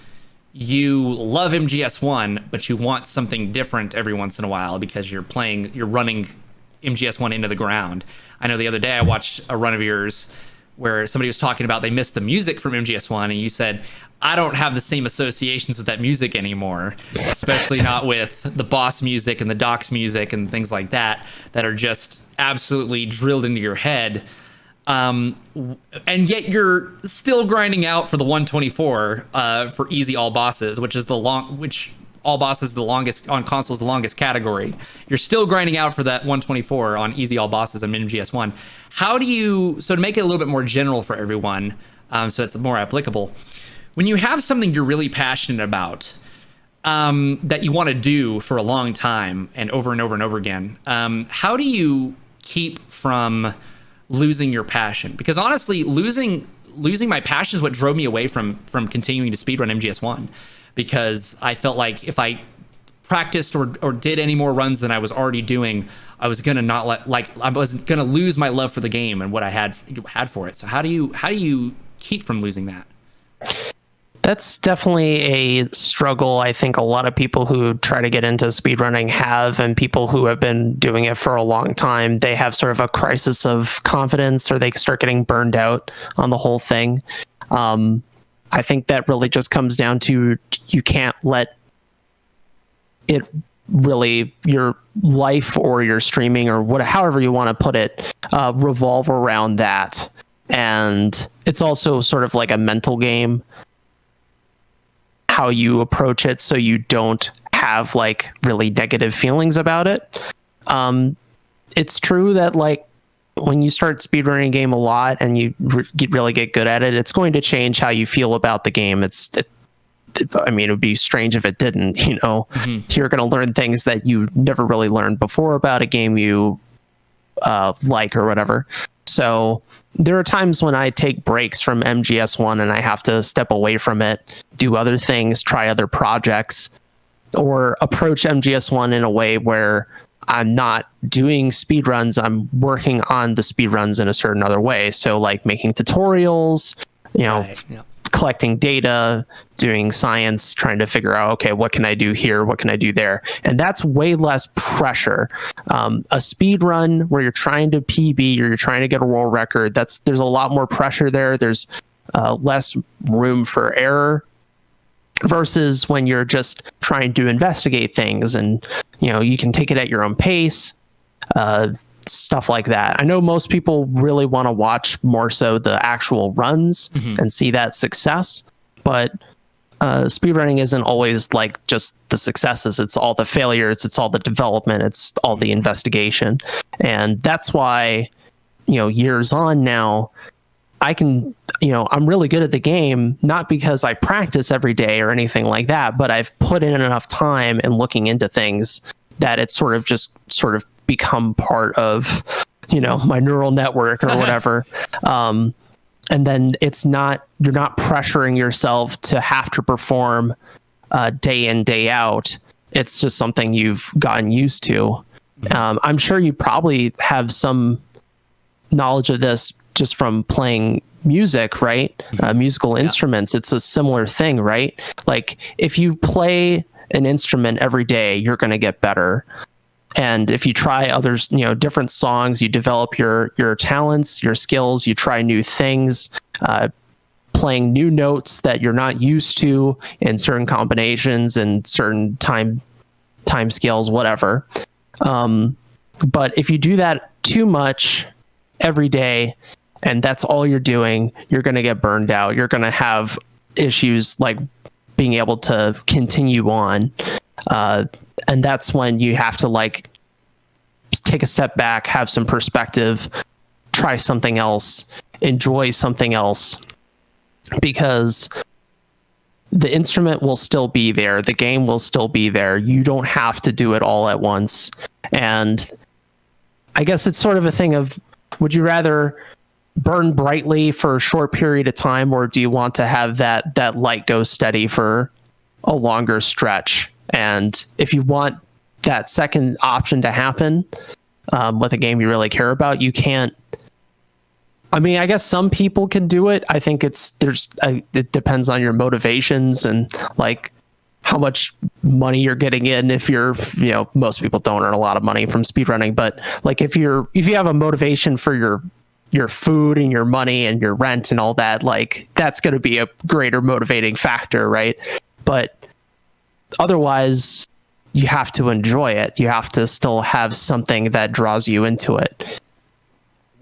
you love MGS1, but you want something different every once in a while because you're running MGS1 into the ground. I know the other day I watched a run of yours where somebody was talking about they missed the music from MGS1, and you said, I don't have the same associations with that music anymore, especially not with the boss music and the docks music and things like that are just absolutely drilled into your head. And yet you're still grinding out for the 124 for easy all bosses, which all bosses the longest on consoles, the longest category. You're still grinding out for that 124 on easy all bosses on MGS1. How do you, so to make it a little bit more general for everyone, so it's more applicable, when you have something you're really passionate about, that you want to do for a long time and over and over and over again, how do you keep from losing your passion? Because honestly, losing my passion is what drove me away from continuing to speedrun MGS1, because I felt like if I practiced or did any more runs than I was already doing, I was gonna I was gonna lose my love for the game and what I had for it. So how do you keep from losing that? That's definitely a struggle I think a lot of people who try to get into speedrunning have, and people who have been doing it for a long time. They have sort of a crisis of confidence, or they start getting burned out on the whole thing. I think that really just comes down to you can't let it really, your life or your streaming or however you want to put it, revolve around that. And it's also sort of like a mental game, how you approach it so you don't have like really negative feelings about it. It's true that like when you start speedrunning a game a lot and you really get good at it, it's going to change how you feel about the game. I mean, it would be strange if it didn't, you know. Mm-hmm. You're going to learn things that you never really learned before about a game you like or whatever. So there are times when I take breaks from MGS1 and I have to step away from it, do other things, try other projects, or approach MGS1 in a way where I'm not doing speedruns, I'm working on the speedruns in a certain other way. So like making tutorials, you know, right. Yeah. Collecting data, doing science, trying to figure out, okay, what can I do here? What can I do there? And that's way less pressure. A speed run where you're trying to PB or you're trying to get a world record, there's a lot more pressure there. There's less room for error versus when you're just trying to investigate things, and you know, you can take it at your own pace, stuff like that. I know most people really want to watch more so the actual runs and see that success, but speedrunning isn't always like just the successes. It's all the failures, it's all the development, it's all the investigation. And that's why, you know, years on now, I can, you know, I'm really good at the game, not because I practice every day or anything like that, but I've put in enough time and looking into things that it's sort of become part of, you know, my neural network or whatever. And then you're not pressuring yourself to have to perform day in, day out. It's just something you've gotten used to. I'm sure you probably have some knowledge of this just from playing music, right? Musical instruments. It's a similar thing, right? Like if you play an instrument every day, you're going to get better. And if you try others, you know, different songs, you develop your talents, your skills, you try new things, playing new notes that you're not used to in certain combinations and certain time scales, whatever. But if you do that too much every day, and that's all you're doing, you're going to get burned out. You're going to have issues like being able to continue on. And that's when you have to like take a step back, have some perspective, try something else, enjoy something else, because the instrument will still be there. The game will still be there. You don't have to do it all at once. And I guess it's sort of a thing of, would you rather burn brightly for a short period of time, or do you want to have that light go steady for a longer stretch? And if you want that second option to happen with a game you really care about, you can't. I mean, I guess some people can do it. I think it depends on your motivations and like how much money you're getting in if you're, most people don't earn a lot of money from speedrunning, but like if you have a motivation for your food and your money and your rent and all that, like that's going to be a greater motivating factor, right? But otherwise, you have to enjoy it. You have to still have something that draws you into it.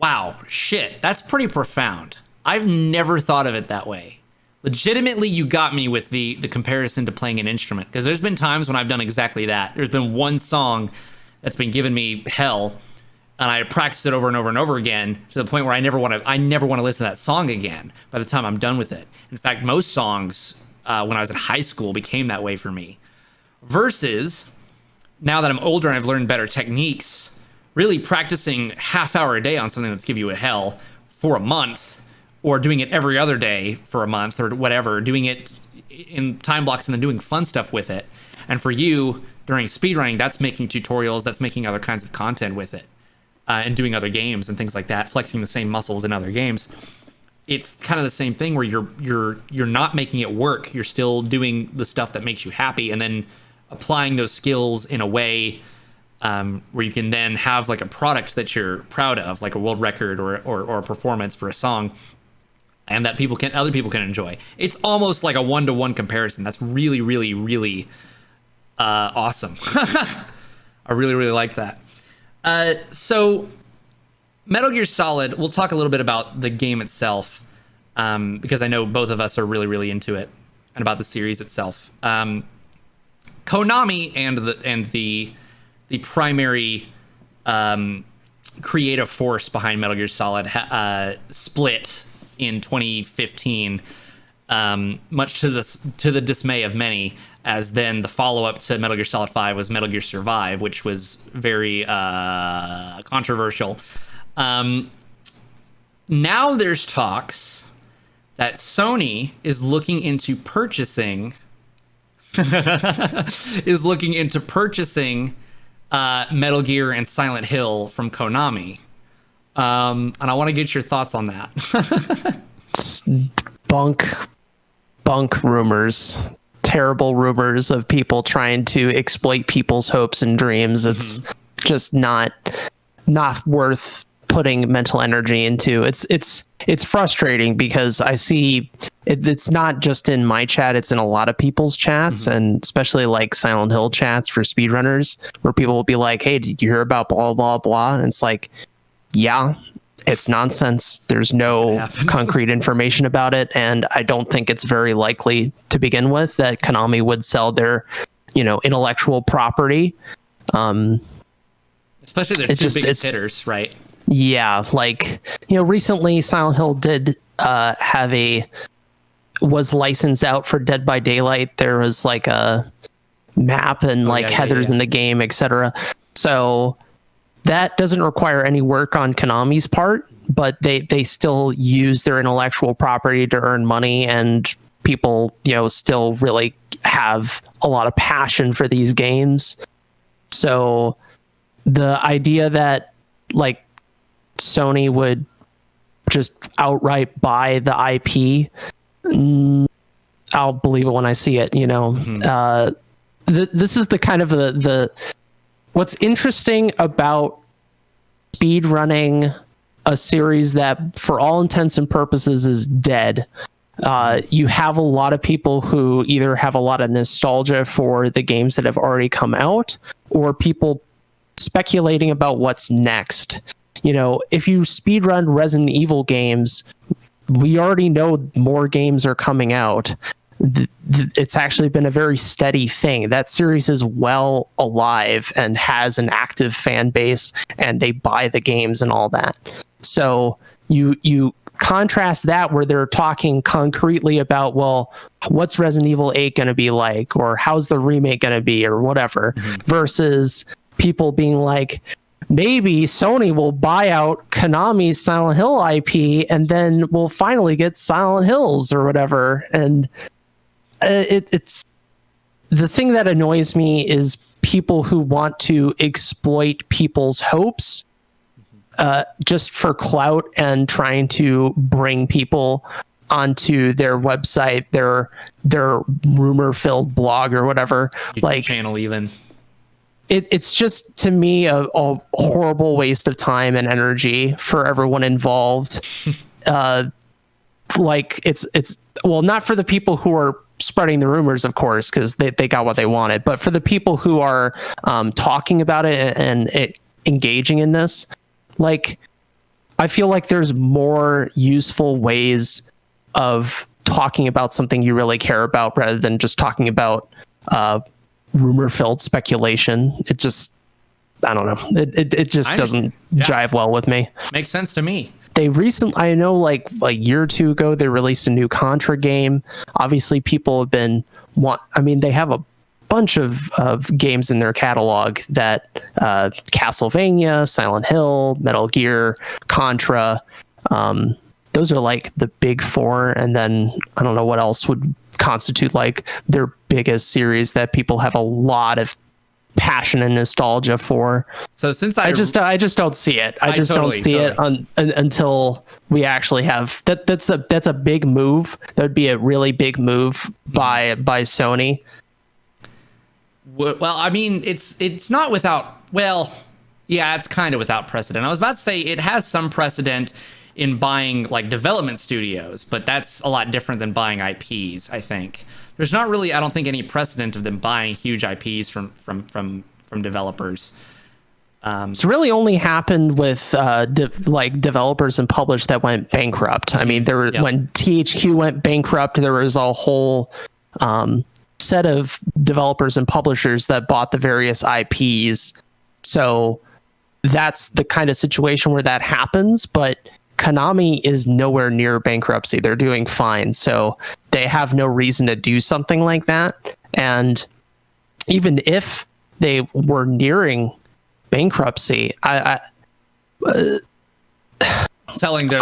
Wow, shit, that's pretty profound. I've never thought of it that way. Legitimately, you got me with the comparison to playing an instrument, because there's been times when I've done exactly that. There's been one song that's been giving me hell, and I practice it over and over and over again to the point where I never want to listen to that song again by the time I'm done with it. In fact, most songs when I was in high school became that way for me. Versus now that I'm older and I've learned better techniques, really practicing half hour a day on something that's give you a hell for a month, or doing it every other day for a month or whatever, doing it in time blocks and then doing fun stuff with it. And for you, during speedrunning, that's making tutorials, that's making other kinds of content with it, and doing other games and things like that, flexing the same muscles in other games. It's kind of the same thing where you're not making it work. You're still doing the stuff that makes you happy, and then applying those skills in a way where you can then have like a product that you're proud of, like a world record or a performance for a song, and that other people can enjoy. It's almost like a one-to-one comparison. That's really, really, really awesome. I really, really like that. So Metal Gear Solid, we'll talk a little bit about the game itself, because I know both of us are really, really into it, and about the series itself. Konami and the primary creative force behind Metal Gear Solid split in 2015, much to the dismay of many, as then the follow-up to Metal Gear Solid 5 was Metal Gear Survive, which was very controversial. Now there's talks that Sony is looking into purchasing Metal Gear and Silent Hill from Konami. And I want to get your thoughts on that. Bunk rumors. Terrible rumors of people trying to exploit people's hopes and dreams. It's just not worth putting mental energy into. It's frustrating because I see it's not just in my chat, it's in a lot of people's chats, and especially like Silent Hill chats for speedrunners, where people will be like, hey, did you hear about blah blah blah? And it's like, yeah, it's nonsense. There's no concrete information about it, and I don't think it's very likely to begin with that Konami would sell their intellectual property, especially their two biggest hitters, right? Yeah, recently Silent Hill did was licensed out for Dead by Daylight. There was like a map and headers in the game, etc. So that doesn't require any work on Konami's part, but they still use their intellectual property to earn money, and people still really have a lot of passion for these games. So the idea that Sony would just outright buy the IP, I'll believe it when I see it. This is the kind of the what's interesting about speedrunning a series that for all intents and purposes is dead. You have a lot of people who either have a lot of nostalgia for the games that have already come out, or people speculating about what's next. If you speedrun Resident Evil games, we already know more games are coming out. It's actually been a very steady thing. That series is well alive and has an active fan base, and they buy the games and all that. So you contrast that where they're talking concretely about, well, what's Resident Evil 8 going to be like, or how's the remake going to be, or whatever, versus people being like, maybe Sony will buy out Konami's Silent Hill IP, and then we'll finally get Silent Hills or whatever. And it's the thing that annoys me is people who want to exploit people's hopes just for clout and trying to bring people onto their website, their rumor-filled blog or whatever. YouTube like channel even. It's just, to me, a horrible waste of time and energy for everyone involved. Like it's well, not for the people who are spreading the rumors, of course, because they got what they wanted, but for the people who are talking about it and engaging in this. Like, I feel like there's more useful ways of talking about something you really care about rather than just talking about rumor-filled speculation. It just, I don't know. It just doesn't jive well with me. Makes sense to me. They recently, I know, like a year or two ago, they released a new Contra game. Obviously, people have been they have a bunch of games in their catalog that Castlevania, Silent Hill, Metal Gear, Contra. Those are like the big four, and then I don't know what else would constitute like their biggest series that people have a lot of passion and nostalgia for. So since I just don't see it. I just don't see it until we actually have that. That's a big move. That would be a really big move by Sony. Well, I mean, it's not without. Well, yeah, it's kind of without precedent. I was about to say it has some precedent in buying like development studios, but that's a lot different than buying IPs. I think there's not really, I don't think, any precedent of them buying huge IPs from developers. It's really only happened with developers and publishers that went bankrupt. I mean, when THQ went bankrupt, there was a whole set of developers and publishers that bought the various IPs. So that's the kind of situation where that happens, but Konami is nowhere near bankruptcy. They're doing fine. So they have no reason to do something like that. And even if they were nearing bankruptcy, selling their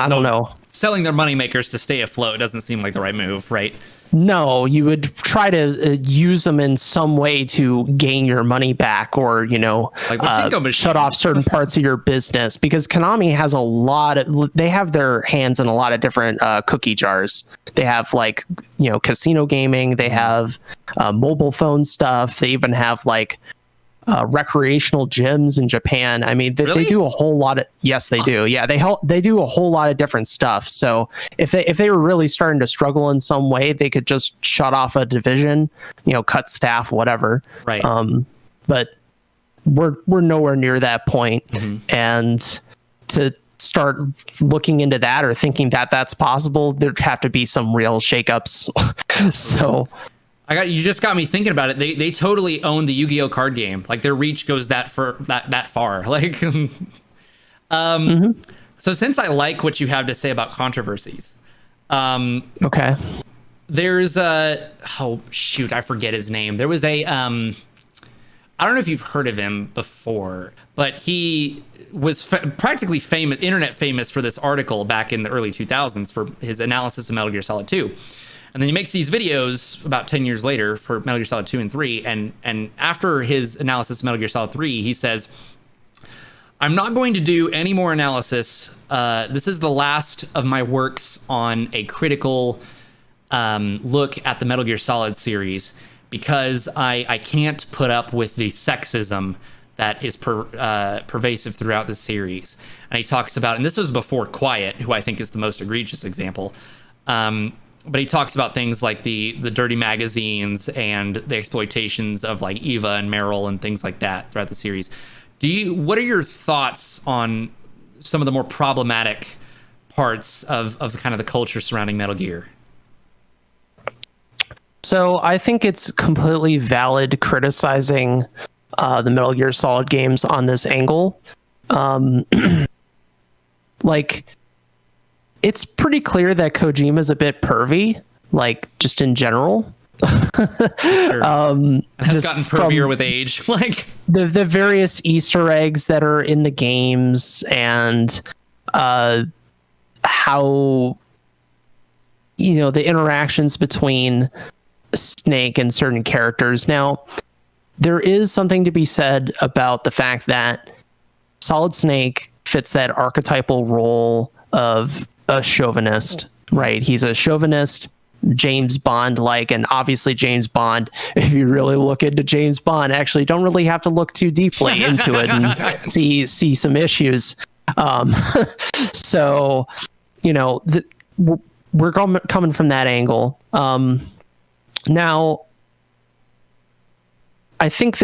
selling their moneymakers to stay afloat doesn't seem like the right move, right? No, you would try to use them in some way to gain your money back, or like shut off certain parts of your business, because Konami has they have their hands in a lot of different cookie jars. They have casino gaming, they have mobile phone stuff, they even have recreational gyms in Japan. I mean, they do a whole lot of, yes, they do. Yeah, they do a whole lot of different stuff. So if they were really starting to struggle in some way, they could just shut off a division, cut staff, whatever. Right. But we're nowhere near that point. And to start looking into that or thinking that that's possible, there'd have to be some real shakeups. So you just got me thinking about it. They totally own the Yu-Gi-Oh card game. Like, their reach goes that far. Like, so since I like what you have to say about controversies, okay, there's I forget his name. There was I don't know if you've heard of him before, but he was practically famous, internet famous, for this article back in the early 2000s for his analysis of Metal Gear Solid 2. And then he makes these videos about 10 years later for Metal Gear Solid 2 and 3. And after his analysis of Metal Gear Solid 3, he says, "I'm not going to do any more analysis. This is the last of my works on a critical look at the Metal Gear Solid series, because I can't put up with the sexism that is pervasive throughout the series." And he talks about, and this was before Quiet, who I think is the most egregious example, but he talks about things like the dirty magazines and the exploitations of like Eva and Meryl and things like that throughout the series. What are your thoughts on some of the more problematic parts of kind of the culture surrounding Metal Gear? So I think it's completely valid criticizing the Metal Gear Solid games on this angle. It's pretty clear that Kojima's a bit pervy, like, just in general. Sure. Has gotten pervier with age. Like the various Easter eggs that are in the games, and how the interactions between Snake and certain characters. Now, there is something to be said about the fact that Solid Snake fits that archetypal role of a chauvinist, right? He's a chauvinist, James Bond like, and obviously James Bond, if you really look into James Bond, actually don't really have to look too deeply into it and see some issues. So, you know, we're coming from that angle. Now, I think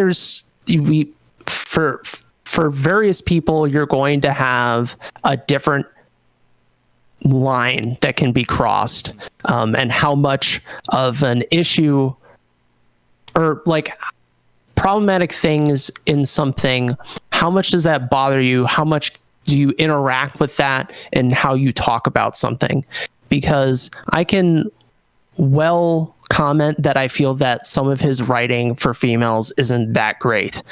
for various people, you're going to have a different line that can be crossed, and how much of an issue or like problematic things in something, how much does that bother you? How much do you interact with that and how you talk about something? Because I can comment that I feel that some of his writing for females isn't that great.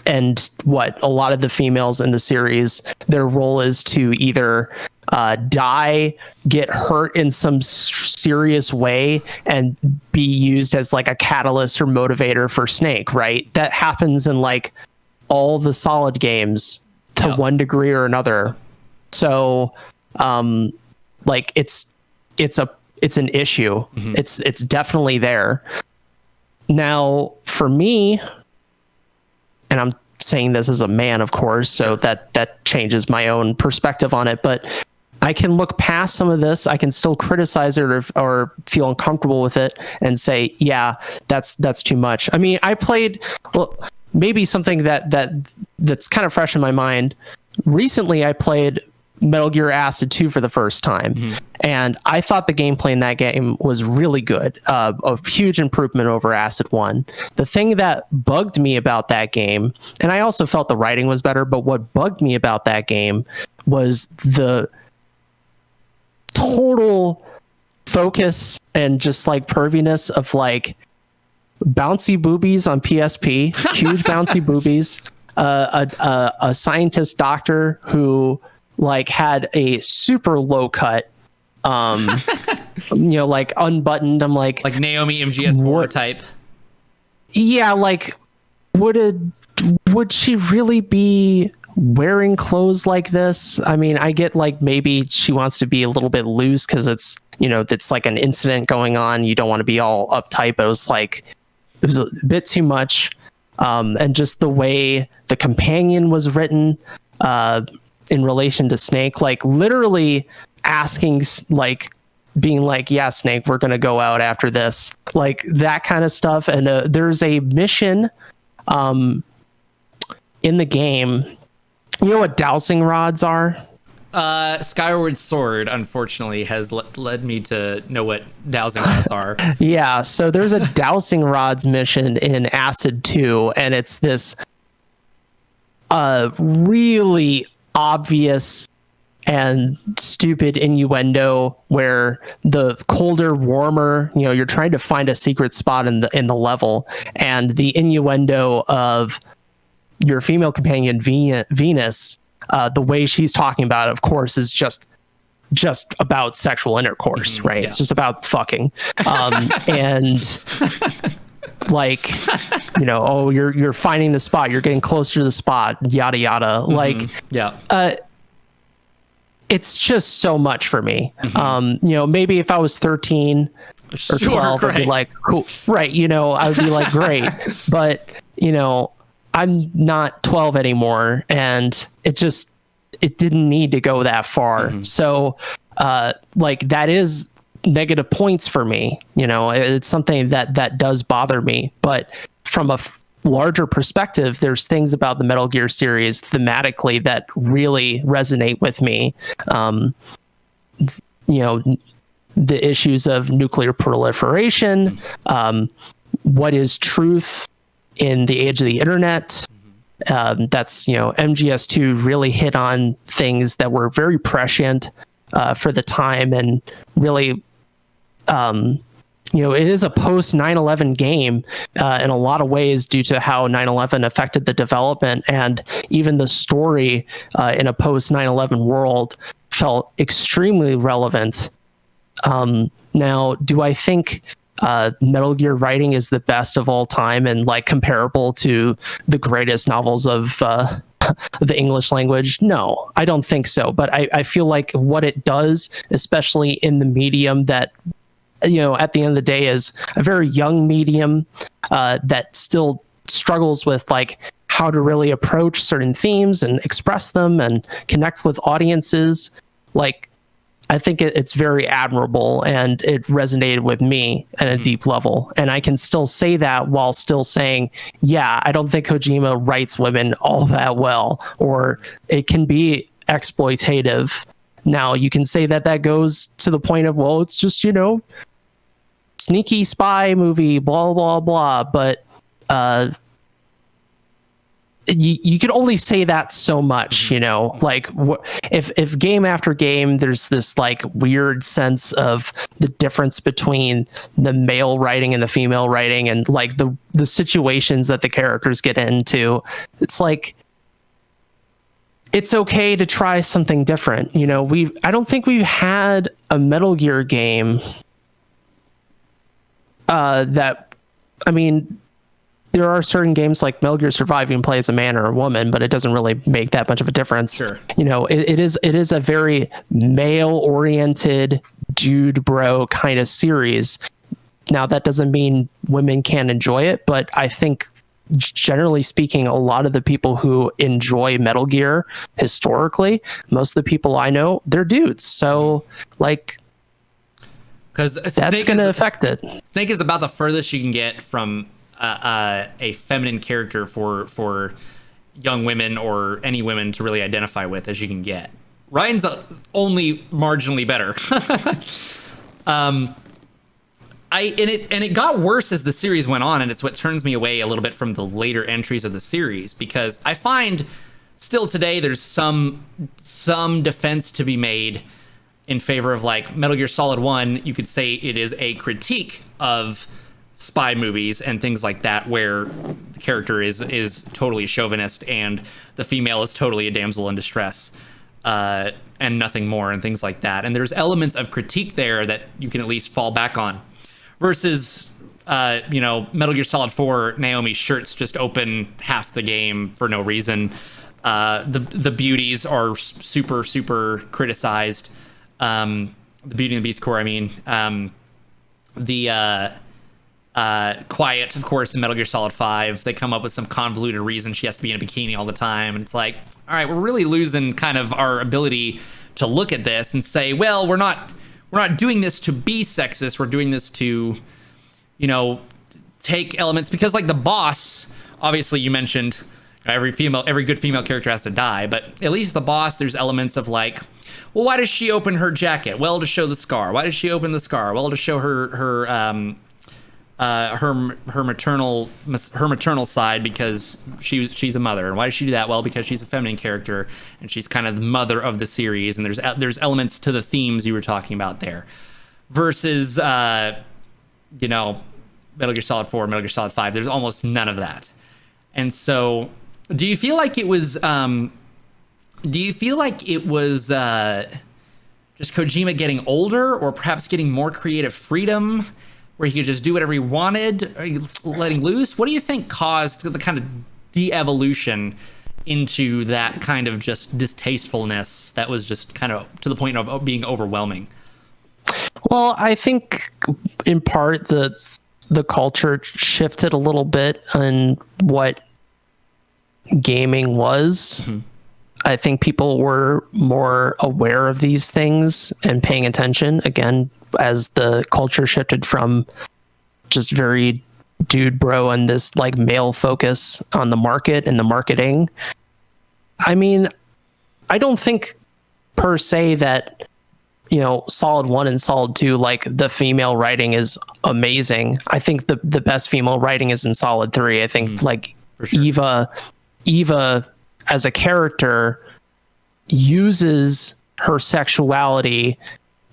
And what a lot of the females in the series, their role is to either die, get hurt in some serious way, and be used as like a catalyst or motivator for Snake, right? That happens in like all the Solid games to one degree or another. So, like it's an issue. It's definitely there. Now, for me, and I'm saying this as a man, of course, so that changes my own perspective on it, but I can look past some of this. I can still criticize it or feel uncomfortable with it and say, yeah, that's too much. I mean, I played, well, maybe something that's kind of fresh in my mind. Recently, I played Metal Gear Acid 2 for the first time, and I thought the gameplay in that game was really good, a huge improvement over Acid 1. The thing that bugged me about that game, and I also felt the writing was better, but what bugged me about that game was the total focus and just like perviness of like bouncy boobies on PSP, huge bouncy boobies, a scientist doctor who like had a super low cut, like unbuttoned. I'm like Naomi MGS4 type. Yeah, like would she really be wearing clothes like this? I mean, I get like maybe she wants to be a little bit loose because it's like an incident going on. You don't want to be all uptight, but it was a bit too much. And just the way the companion was written, in relation to Snake, like literally asking, like being like, yeah, Snake, we're going to go out after this, like that kind of stuff. And there's a mission in the game. You know what dowsing rods are? Skyward Sword, unfortunately, has led me to know what dowsing rods are. Yeah, so there's a dowsing rods mission in Acid 2, and it's this really obvious and stupid innuendo where the colder, warmer, you're trying to find a secret spot in the level, and the innuendo of your female companion Venus, the way she's talking about it, of course, is just about sexual intercourse, right? Yeah. It's just about fucking, and like, oh, you're finding the spot, you're getting closer to the spot, yada yada. Like, it's just so much for me. Maybe if I was 13 or 12, I'd be like, cool, right? I would be like, great, but I'm not 12 anymore, and it didn't need to go that far. So, like, that is negative points for me. It's something that does bother me, but from a larger perspective, there's things about the Metal Gear series thematically that really resonate with me. The issues of nuclear proliferation, what is truth in the age of the internet. That's, MGS2 really hit on things that were very prescient for the time, and really, it is a post 9/11 game in a lot of ways due to how 9/11 affected the development, and even the story in a post 9/11 world felt extremely relevant. Now, do I think Metal Gear writing is the best of all time and like comparable to the greatest novels of the English language? No, I don't think so. But I feel like what it does, especially in the medium that, at the end of the day is a very young medium that still struggles with like how to really approach certain themes and express them and connect with audiences. Like, I think it's very admirable, and it resonated with me at a deep level. And I can still say that while still saying, yeah, I don't think Kojima writes women all that well, or it can be exploitative. Now, you can say that goes to the point of, well, it's just, sneaky spy movie, blah, blah, blah. But you can only say that so much, like if game after game there's this like weird sense of the difference between the male writing and the female writing, and like the situations that the characters get into, it's like it's okay to try something different. I don't think we've had a Metal Gear game there are certain games like Metal Gear Survive, you can play as a man or a woman, but it doesn't really make that much of a difference. Sure. It is a very male-oriented dude bro kind of series. Now, that doesn't mean women can't enjoy it, but I think generally speaking, a lot of the people who enjoy Metal Gear historically, most of the people I know, they're dudes. So, like, because that's going to affect it. Snake is about the furthest you can get from a feminine character for young women or any women to really identify with as you can get. Ryan's only marginally better. It got worse as the series went on, and it's what turns me away a little bit from the later entries of the series, because I find still today there's some defense to be made in favor of like Metal Gear Solid 1. You could say it is a critique of spy movies and things like that, where the character is totally a chauvinist and the female is totally a damsel in distress and nothing more, and things like that. And there's elements of critique there that you can at least fall back on, versus Metal Gear Solid 4, Naomi's shirts just open half the game for no reason. The beauties are super criticized. The Beauty and the Beast core, I mean. Quiet, of course, in Metal Gear Solid 5, they come up with some convoluted reason she has to be in a bikini all the time, and it's like, all right, we're really losing kind of our ability to look at this and say, well, we're not doing this to be sexist, we're doing this to, take elements, because like the boss, obviously you mentioned every good female character has to die, but at least the boss, there's elements of like, well, why does she open her jacket? Well, to show the scar. Why does she open the scar? Well, to show her maternal side, because she's a mother. And why does she do that? Well, because she's a feminine character and she's kind of the mother of the series, and there's elements to the themes you were talking about there, versus Metal Gear Solid 4, Metal Gear Solid 5, there's almost none of that. And so do you feel like it was just Kojima getting older, or perhaps getting more creative freedom, where he could just do whatever he wanted, or letting loose? What do you think caused the kind of de-evolution into that kind of just distastefulness that was just kind of to the point of being overwhelming? Well, I think in part the culture shifted a little bit on what gaming was. Mm-hmm. I think people were more aware of these things and paying attention, again, as the culture shifted from just very dude bro and this like male focus on the market and the marketing. I mean, I don't think per se that, Solid 1 and Solid 2, like the female writing is amazing. I think the best female writing is in Solid 3. I think sure. Eva as a character uses her sexuality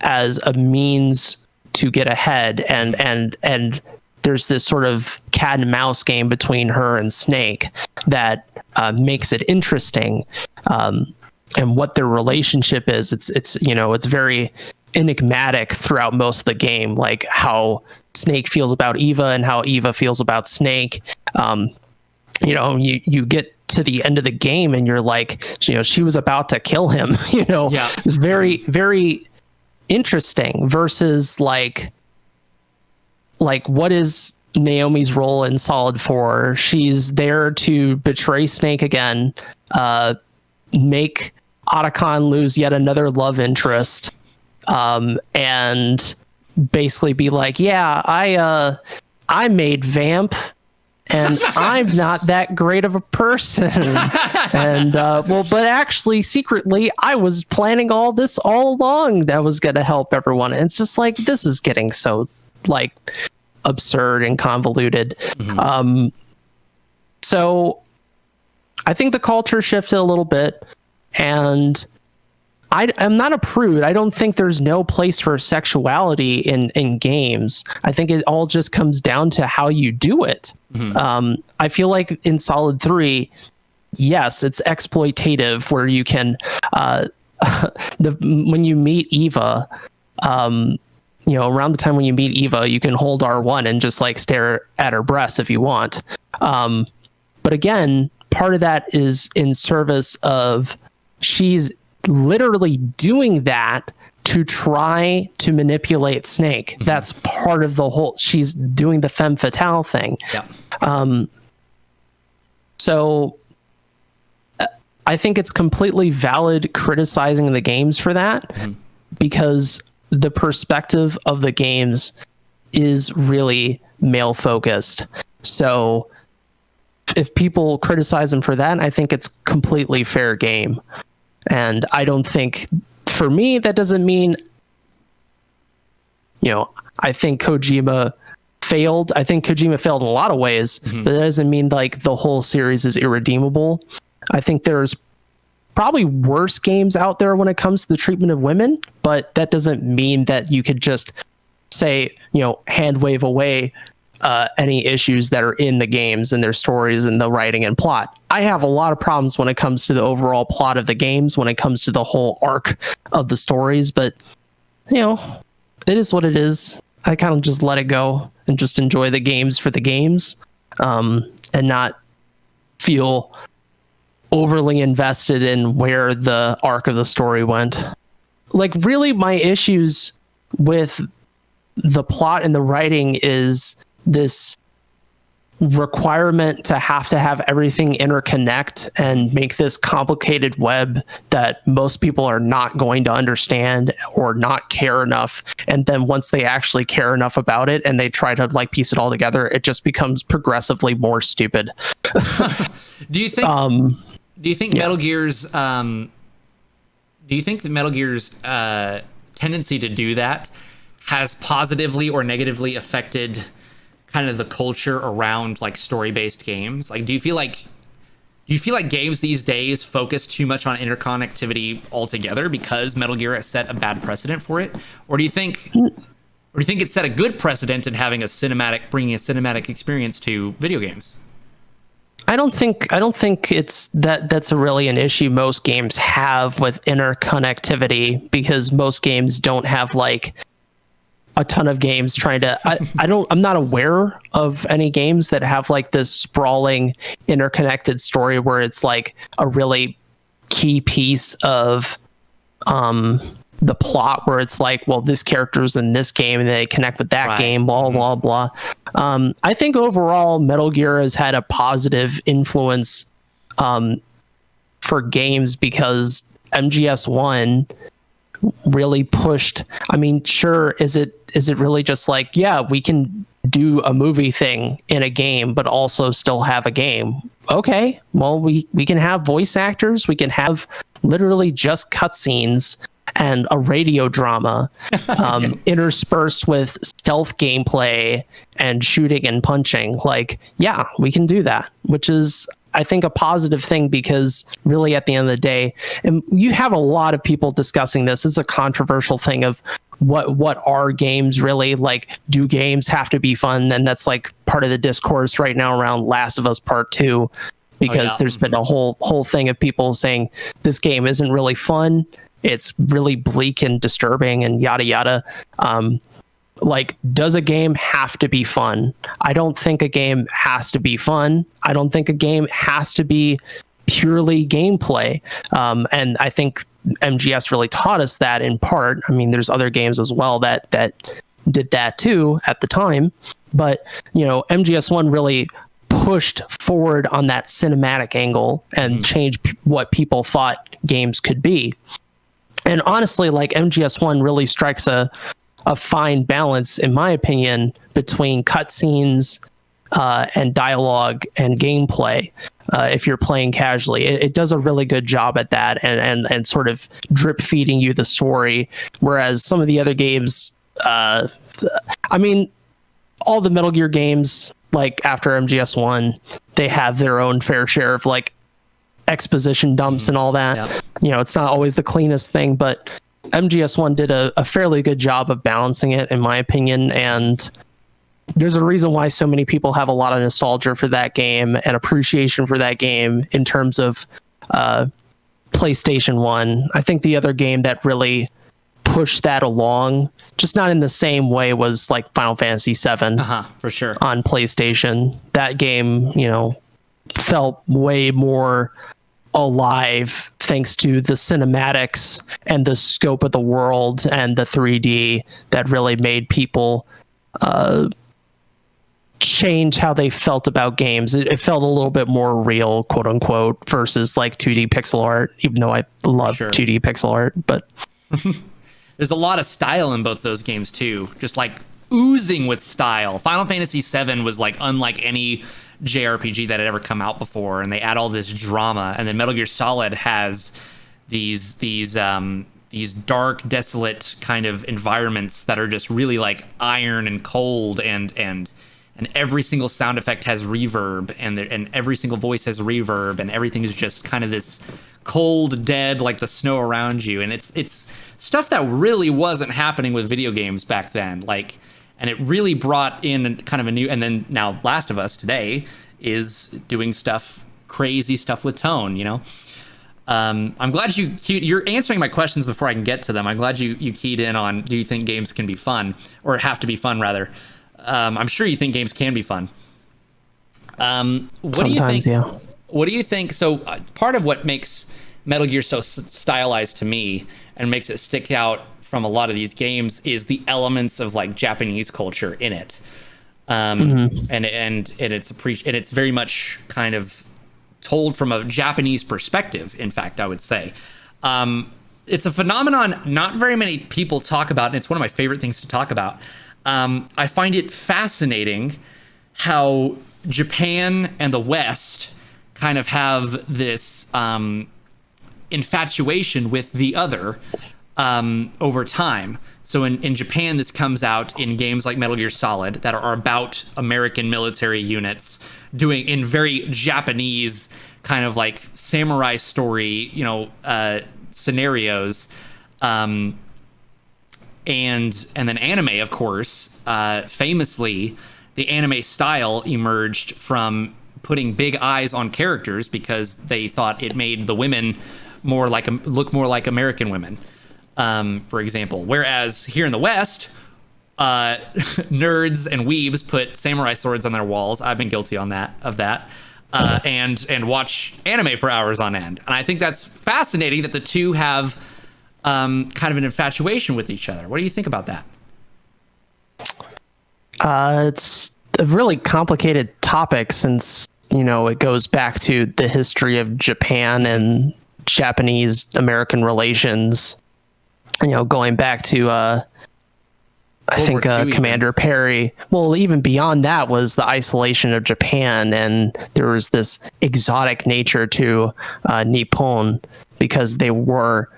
as a means to get ahead, and there's this sort of cat and mouse game between her and Snake that makes it interesting, and what their relationship is. It's very enigmatic throughout most of the game, like how Snake feels about Eva and how Eva feels about Snake. You get to the end of the game and you're like, she was about to kill him. Yeah. It's very, very interesting versus like what is Naomi's role in Solid 4? She's there to betray Snake again, make Otacon lose yet another love interest, and basically be like, yeah, I made Vamp, and I'm not that great of a person. And but actually secretly I was planning all this all along that was going to help everyone. And it's just like, this is getting so like absurd and convoluted. So I think the culture shifted a little bit, and I'm not a prude. I don't think there's no place for sexuality in games. I think it all just comes down to how you do it. I feel like in Solid 3, yes, it's exploitative where you can, when you meet Eva, around the time when you meet Eva, you can hold R1 and just like stare at her breasts if you want. But again, part of that is in service of she's literally doing that to try to manipulate Snake. That's part of the whole, she's doing the femme fatale thing. Yeah. So I think it's completely valid criticizing the games for that, because the perspective of the games is really male focused. So if people criticize them for that, I think it's completely fair game. And I don't think, for me, that doesn't mean, I think Kojima failed. I think Kojima failed in a lot of ways, but that doesn't mean like the whole series is irredeemable. I think there's probably worse games out there when it comes to the treatment of women, but that doesn't mean that you could just say, hand wave away any issues that are in the games and their stories and the writing and plot. I have a lot of problems when it comes to the overall plot of the games, when it comes to the whole arc of the stories, but it is what it is. I kind of just let it go and just enjoy the games for the games, and not feel overly invested in where the arc of the story went. Like, really, my issues with the plot and the writing is this requirement to have everything interconnect and make this complicated web that most people are not going to understand or not care enough. And then once they actually care enough about it and they try to like piece it all together, it just becomes progressively more stupid. Do you think Metal Gear's the Metal Gear's tendency to do that has positively or negatively affected kind of the culture around like story-based games? Like, do you feel like games these days focus too much on interconnectivity altogether because Metal Gear has set a bad precedent for it? Or do you think it set a good precedent in bringing a cinematic experience to video games? I don't think it's that's really an issue most games have with interconnectivity, because most games don't have like a ton of games trying to I'm not aware of any games that have like this sprawling interconnected story where it's like a really key piece of the plot where it's like, well, this character's in this game and they connect with that game, blah blah blah. I think overall Metal Gear has had a positive influence for games because MGS1 really pushed. I mean, sure, is it really just like, yeah, we can do a movie thing in a game but also still have a game? Okay, well, we can have voice actors, we can have literally just cutscenes and a radio drama interspersed with stealth gameplay and shooting and punching. Like, yeah, we can do that, which is, I think, a positive thing, because really at the end of the day, and you have a lot of people discussing this, it's a controversial thing of what are games really like. Do games have to be fun? And that's like part of the discourse right now around Last of Us Part 2, because there's been a whole thing of people saying this game isn't really fun, it's really bleak and disturbing and yada yada. like, does a game have to be fun? I don't think a game has to be fun. I don't think a game has to be purely gameplay. And I think MGS really taught us that in part. I mean, there's other games as well that did that too at the time. But, you know, MGS1 really pushed forward on that cinematic angle and changed what people thought games could be. And honestly, like, MGS1 really strikes a fine balance, in my opinion, between cutscenes and dialogue and gameplay. If you're playing casually, it does a really good job at that, and sort of drip feeding you the story. Whereas some of the other games, I mean, all the Metal Gear games, like after MGS1, they have their own fair share of like exposition dumps and all that. Yep. You know, it's not always the cleanest thing, but MGS1 did a fairly good job of balancing it, in my opinion. And there's a reason why so many people have a lot of nostalgia for that game and appreciation for that game in terms of PlayStation 1. I think the other game that really pushed that along, just not in the same way, was like Final Fantasy VII. For sure. On PlayStation. That game, you know, felt way more alive thanks to the cinematics and the scope of the world and the 3D that really made people change how they felt about games. It felt a little bit more real, quote unquote, versus like 2D pixel art, even though I love 2D pixel art. But there's a lot of style in both those games too, just like oozing with style. Final Fantasy VII was like unlike any JRPG that had ever come out before, and they add all this drama. And then Metal Gear Solid has these dark, desolate kind of environments that are just really like iron and cold, and every single sound effect has reverb, and every single voice has reverb, and everything is just kind of this cold, dead, like the snow around you. And it's stuff that really wasn't happening with video games back then. Like, and it really brought in kind of a new, and then now Last of Us today is doing crazy stuff with tone, you know? I'm glad you're answering my questions before I can get to them. I'm glad you keyed in on, do you think games can be fun, or have to be fun rather? I'm sure you think games can be fun. What do you think? Yeah. What do you think? So part of what makes Metal Gear so stylized to me and makes it stick out from a lot of these games is the elements of like Japanese culture in it. And it's very much kind of told from a Japanese perspective. In fact, I would say, it's a phenomenon not very many people talk about, and it's one of my favorite things to talk about. I find it fascinating how Japan and the West kind of have this infatuation with the other over time. So in Japan, this comes out in games like Metal Gear Solid that are about American military units doing in very Japanese kind of like samurai story, you know, scenarios. And then anime, of course, famously, the anime style emerged from putting big eyes on characters because they thought it made the women look more like American women, for example. Whereas here in the West, nerds and weebs put samurai swords on their walls. I've been guilty of that. And watch anime for hours on end. And I think that's fascinating that the two have kind of an infatuation with each other. What do you think about that? It's a really complicated topic since, you know, it goes back to the history of Japan and Japanese American relations, you know, going back to I think Commander Perry. Well, even beyond that was the isolation of Japan, and there was this exotic nature to Nippon because they were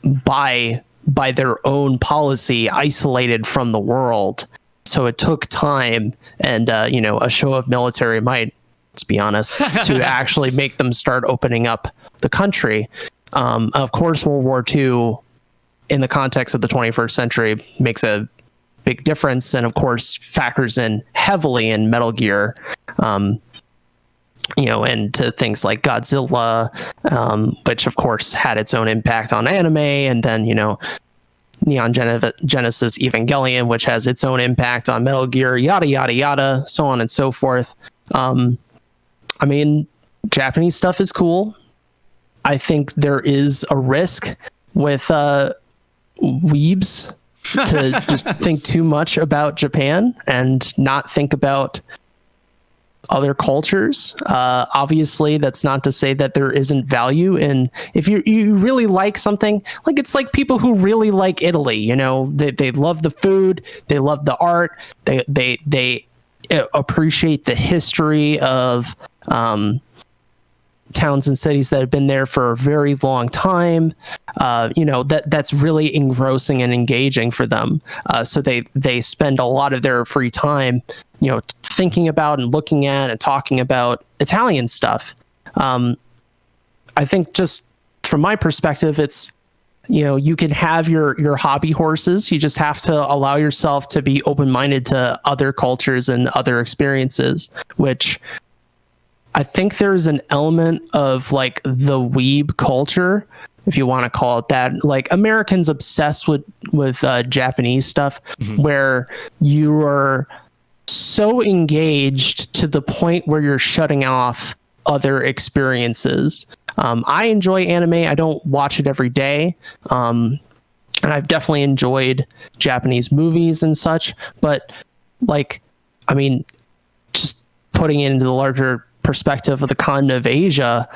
by their own policy isolated from the world. So it took time and you know, a show of military might, let's be honest, to actually make them start opening up the country. Of course, World War II in the context of the 21st century makes a big difference, and of course factors in heavily in Metal Gear, you know, and to things like Godzilla, which of course had its own impact on anime, and then, you know, Genesis Evangelion, which has its own impact on Metal Gear, yada yada yada, so on and so forth. I mean, Japanese stuff is cool. I think there is a risk with weebs to just think too much about Japan and not think about other cultures. Obviously, that's not to say that there isn't value in, if you really like something, like it's like people who really like Italy, you know, they love the food, they love the art, they appreciate the history of towns and cities that have been there for a very long time. You know, that's really engrossing and engaging for them. So they spend a lot of their free time, you know, thinking about and looking at and talking about Italian stuff. I think just from my perspective, it's, you know, you can have your hobby horses. You just have to allow yourself to be open-minded to other cultures and other experiences, which I think there's an element of like the weeb culture, if you want to call it that. Like Americans obsessed with Japanese stuff, where you are so engaged to the point where you're shutting off other experiences. I enjoy anime. I don't watch it every day. And I've definitely enjoyed Japanese movies and such, but like, I mean, just putting it into the larger perspective of the continent of Asia,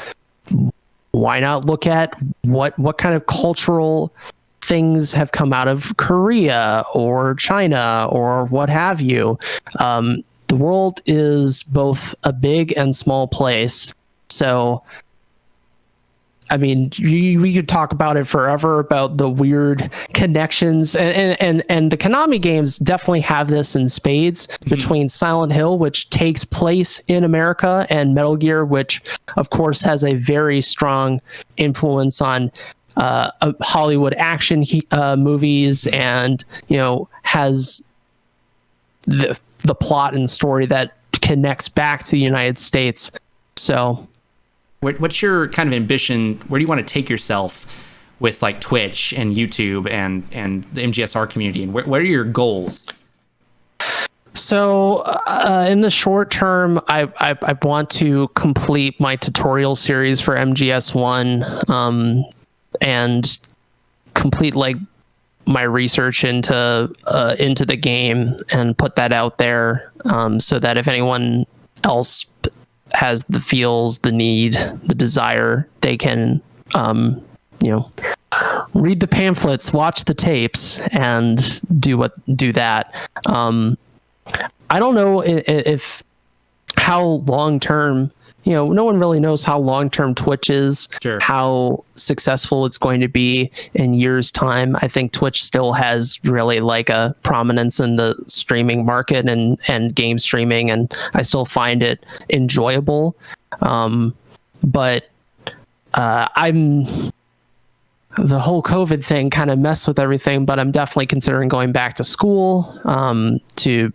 why not look at what kind of cultural things have come out of Korea or China or what have you? The world is both a big and small place. So, I mean, we could talk about it forever about the weird connections, and the Konami games definitely have this in spades, between Silent Hill, which takes place in America, and Metal Gear, which of course has a very strong influence on Hollywood action movies, and, you know, has the plot and story that connects back to the United States. So what's your kind of ambition? Where do you want to take yourself with like Twitch and YouTube and the MGSR community? And what are your goals? So in the short term, I want to complete my tutorial series for MGS1, and complete like my research into the game and put that out there, so that if anyone else has the feels, the need, the desire, they can, you know, read the pamphlets, watch the tapes, and do that. I don't know if how long term, you know, no one really knows how long term Twitch is, sure, how successful it's going to be in years' time. I think Twitch still has really like a prominence in the streaming market and game streaming, and I still find it enjoyable. But the whole COVID thing kind of messed with everything, but I'm definitely considering going back to school to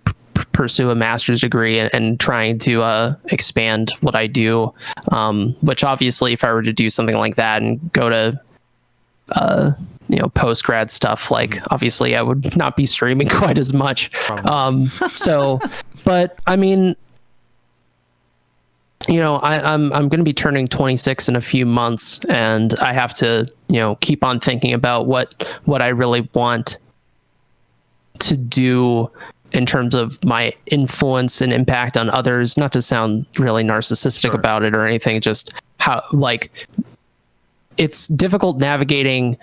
pursue a master's degree and trying to expand what I do, which obviously if I were to do something like that and go to you know, post-grad stuff, like obviously I would not be streaming quite as much. So, but I mean, you know, I'm going to be turning 26 in a few months, and I have to, you know, keep on thinking about what I really want to do in terms of my influence and impact on others. Not to sound really narcissistic about it or anything, just how, like, it's difficult navigating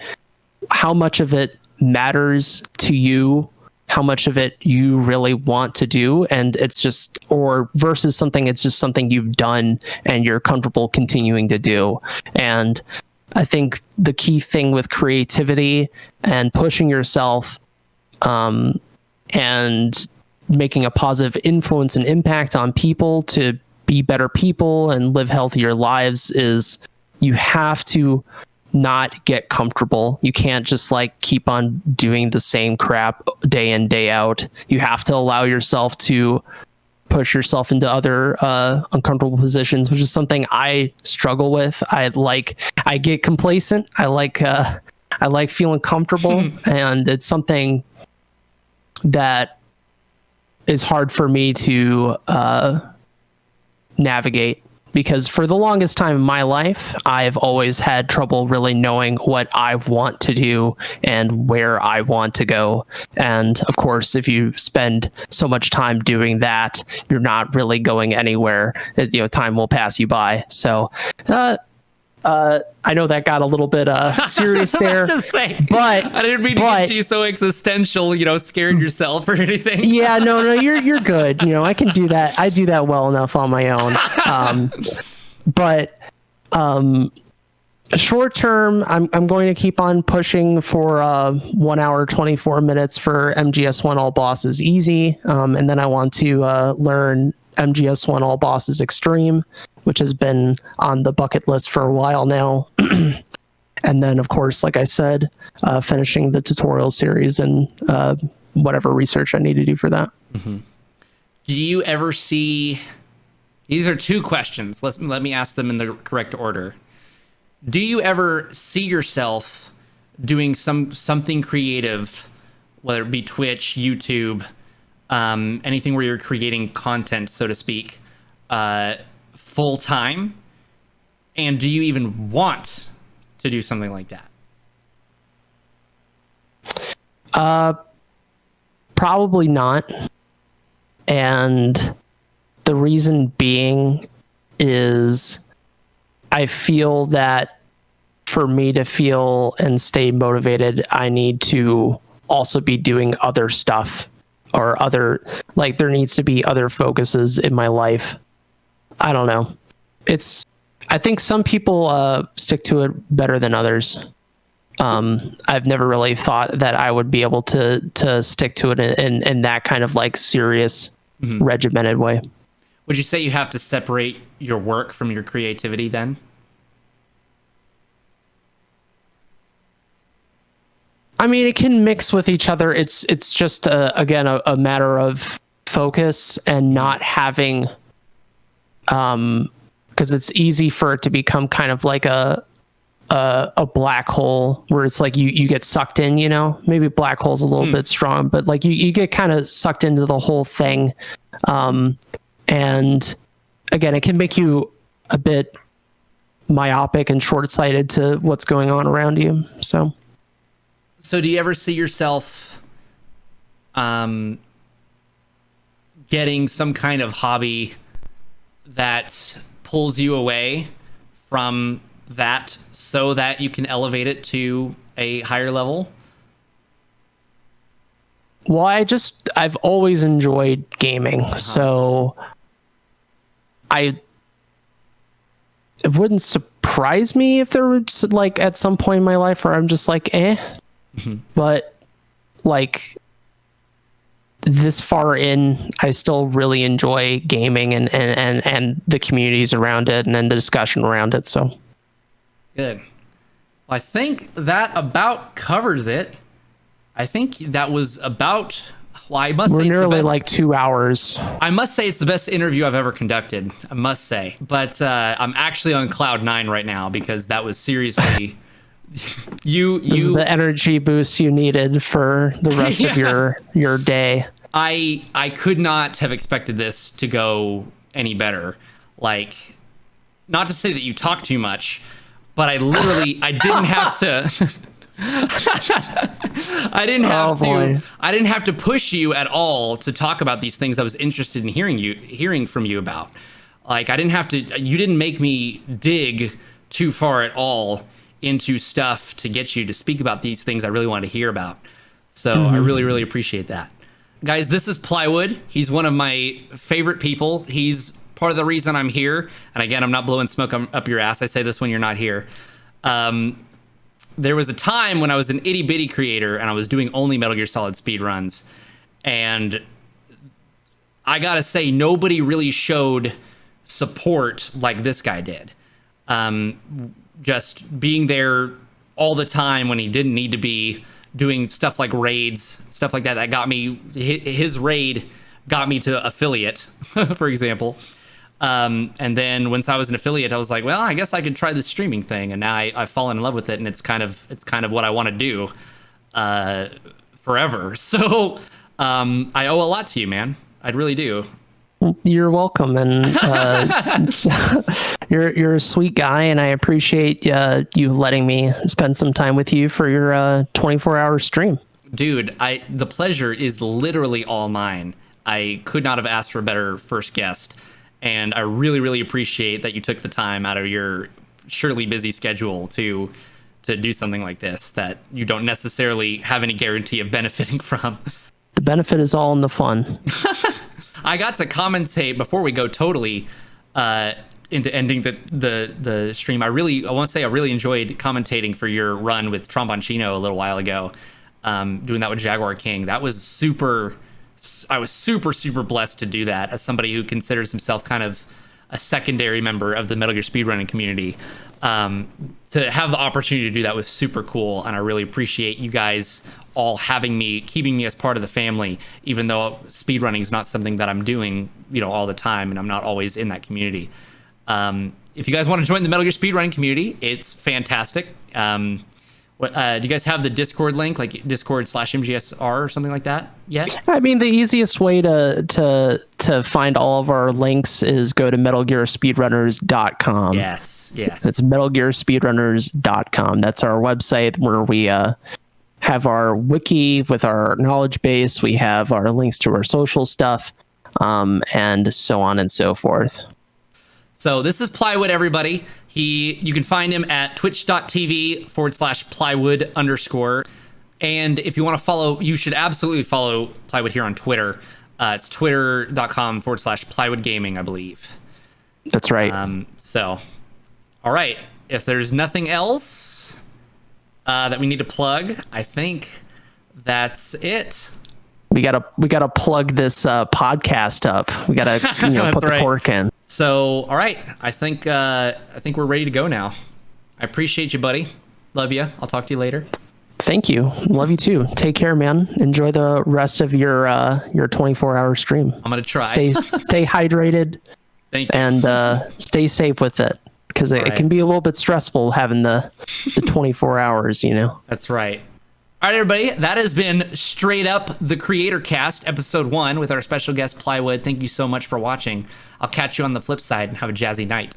how much of it matters to you, how much of it you really want to do, and it's just, or versus something, it's just something you've done and you're comfortable continuing to do. And I think the key thing with creativity and pushing yourself, and making a positive influence and impact on people to be better people and live healthier lives, is you have to not get comfortable. You can't just like keep on doing the same crap day in, day out. You have to allow yourself to push yourself into other uncomfortable positions, which is something I struggle with. I get complacent. I I like feeling comfortable, and it's something that is hard for me to navigate, because for the longest time in my life, I've always had trouble really knowing what I want to do and where I want to go. And of course, if you spend so much time doing that, you're not really going anywhere. Time will pass you by. So, I know that got a little bit serious there, but I didn't mean to get you so existential, scaring yourself or anything. Yeah, no, you're good. I can do that. I do that well enough on my own. But short term, I'm going to keep on pushing for 1 hour 24 minutes for MGS1 All Bosses Easy, and then I want to learn MGS1 All Bosses Extreme, which has been on the bucket list for a while now. And then, of course, like I said, finishing the tutorial series and whatever research I need to do for that. Mm-hmm. Do you ever see... These are two questions. Let me ask them in the correct order. Do you ever see yourself doing something creative, whether it be Twitch, YouTube, anything where you're creating content, so to speak, full time? And do you even want to do something like that? Probably not. And the reason being is I feel that for me to feel and stay motivated, I need to also be doing other stuff, or there needs to be other focuses in my life. I don't know. I think some people stick to it better than others. I've never really thought that I would be able to stick to it in that kind of serious, regimented way. Would you say you have to separate your work from your creativity then? I mean, it can mix with each other. It's just again a matter of focus and not having, because it's easy for it to become kind of like a black hole where it's like you get sucked in. Maybe black hole's a little bit strong, but you get kind of sucked into the whole thing. And again, it can make you a bit myopic and short-sighted to what's going on around you. So do you ever see yourself getting some kind of hobby that pulls you away from that so that you can elevate it to a higher level? Well, I've always enjoyed gaming, so it wouldn't surprise me if there was at some point in my life where I'm just but this far in, I still really enjoy gaming and the communities around it and then the discussion around it. So good. Well, I think that about covers it. I think that was about... Well, I must say we're nearly 2 hours. I must say it's the best interview I've ever conducted. I must say, but I'm actually on cloud 9 right now because that was seriously This is the energy boost you needed for the rest of your day. I could not have expected this to go any better. Not to say that you talk too much, but I didn't have to. I didn't have to push you at all to talk about these things I was interested in hearing from you about. I didn't have to. You didn't make me dig too far at all into stuff to get you to speak about these things I really wanted to hear about. So I really, really appreciate that. Guys, this is Plywood. He's one of my favorite people. He's part of the reason I'm here. And again, I'm not blowing smoke up your ass. I say this when you're not here. There was a time when I was an itty bitty creator and I was doing only Metal Gear Solid speedruns. And I gotta say, nobody really showed support like this guy did. Just being there all the time when he didn't need to be, doing stuff like raids, stuff like that. That got me, his raid got me to affiliate, for example. And then once I was an affiliate, I was like, well, I guess I could try this streaming thing. And now I've fallen in love with it, and it's kind of what I want to do forever. So I owe a lot to you, man. I really do. You're welcome, and you're a sweet guy, and I appreciate you letting me spend some time with you for your 24-hour stream. Dude, the pleasure is literally all mine. I could not have asked for a better first guest, and I really, really appreciate that you took the time out of your surely busy schedule to do something like this that you don't necessarily have any guarantee of benefiting from. The benefit is all in the fun. I got to commentate before we go totally into ending the stream. I want to say I really enjoyed commentating for your run with Tromboncino a little while ago. Doing that with Jaguar King. That was I was super blessed to do that as somebody who considers himself kind of a secondary member of the Metal Gear speedrunning community. To have the opportunity to do that was super cool, and I really appreciate you guys all keeping me as part of the family, even though speedrunning is not something that I'm doing, all the time, and I'm not always in that community. If you guys want to join the Metal Gear speedrunning community, it's fantastic. Do you guys have the Discord link, like Discord/MGSR or something like that yet? I mean, the easiest way to find all of our links is go to metalgearspeedrunners.com. Yes. It's metalgearspeedrunners.com. That's our website where we have our wiki with our knowledge base. We have our links to our social stuff, and so on and so forth. So this is Plywood, everybody. You can find him at twitch.tv/Plywood_. And if you want to follow, you should absolutely follow Plywood here on Twitter. It's twitter.com/Plywood Gaming, I believe. That's right. All right. If there's nothing else that we need to plug, I think that's it. We gotta plug this podcast up. We gotta put the cork in. So, all right, I think we're ready to go now. I appreciate you, buddy. Love you. I'll talk to you later. Thank you. Love you too. Take care, man. Enjoy the rest of your 24-hour stream. I'm gonna try. Stay hydrated. Thank you. And stay safe with it, because it can be a little bit stressful having the 24 hours. That's right. All right, everybody, that has been Straight Up the Creator Cast, episode 1, with our special guest Plywood. Thank you so much for watching. I'll catch you on the flip side, and have a jazzy night.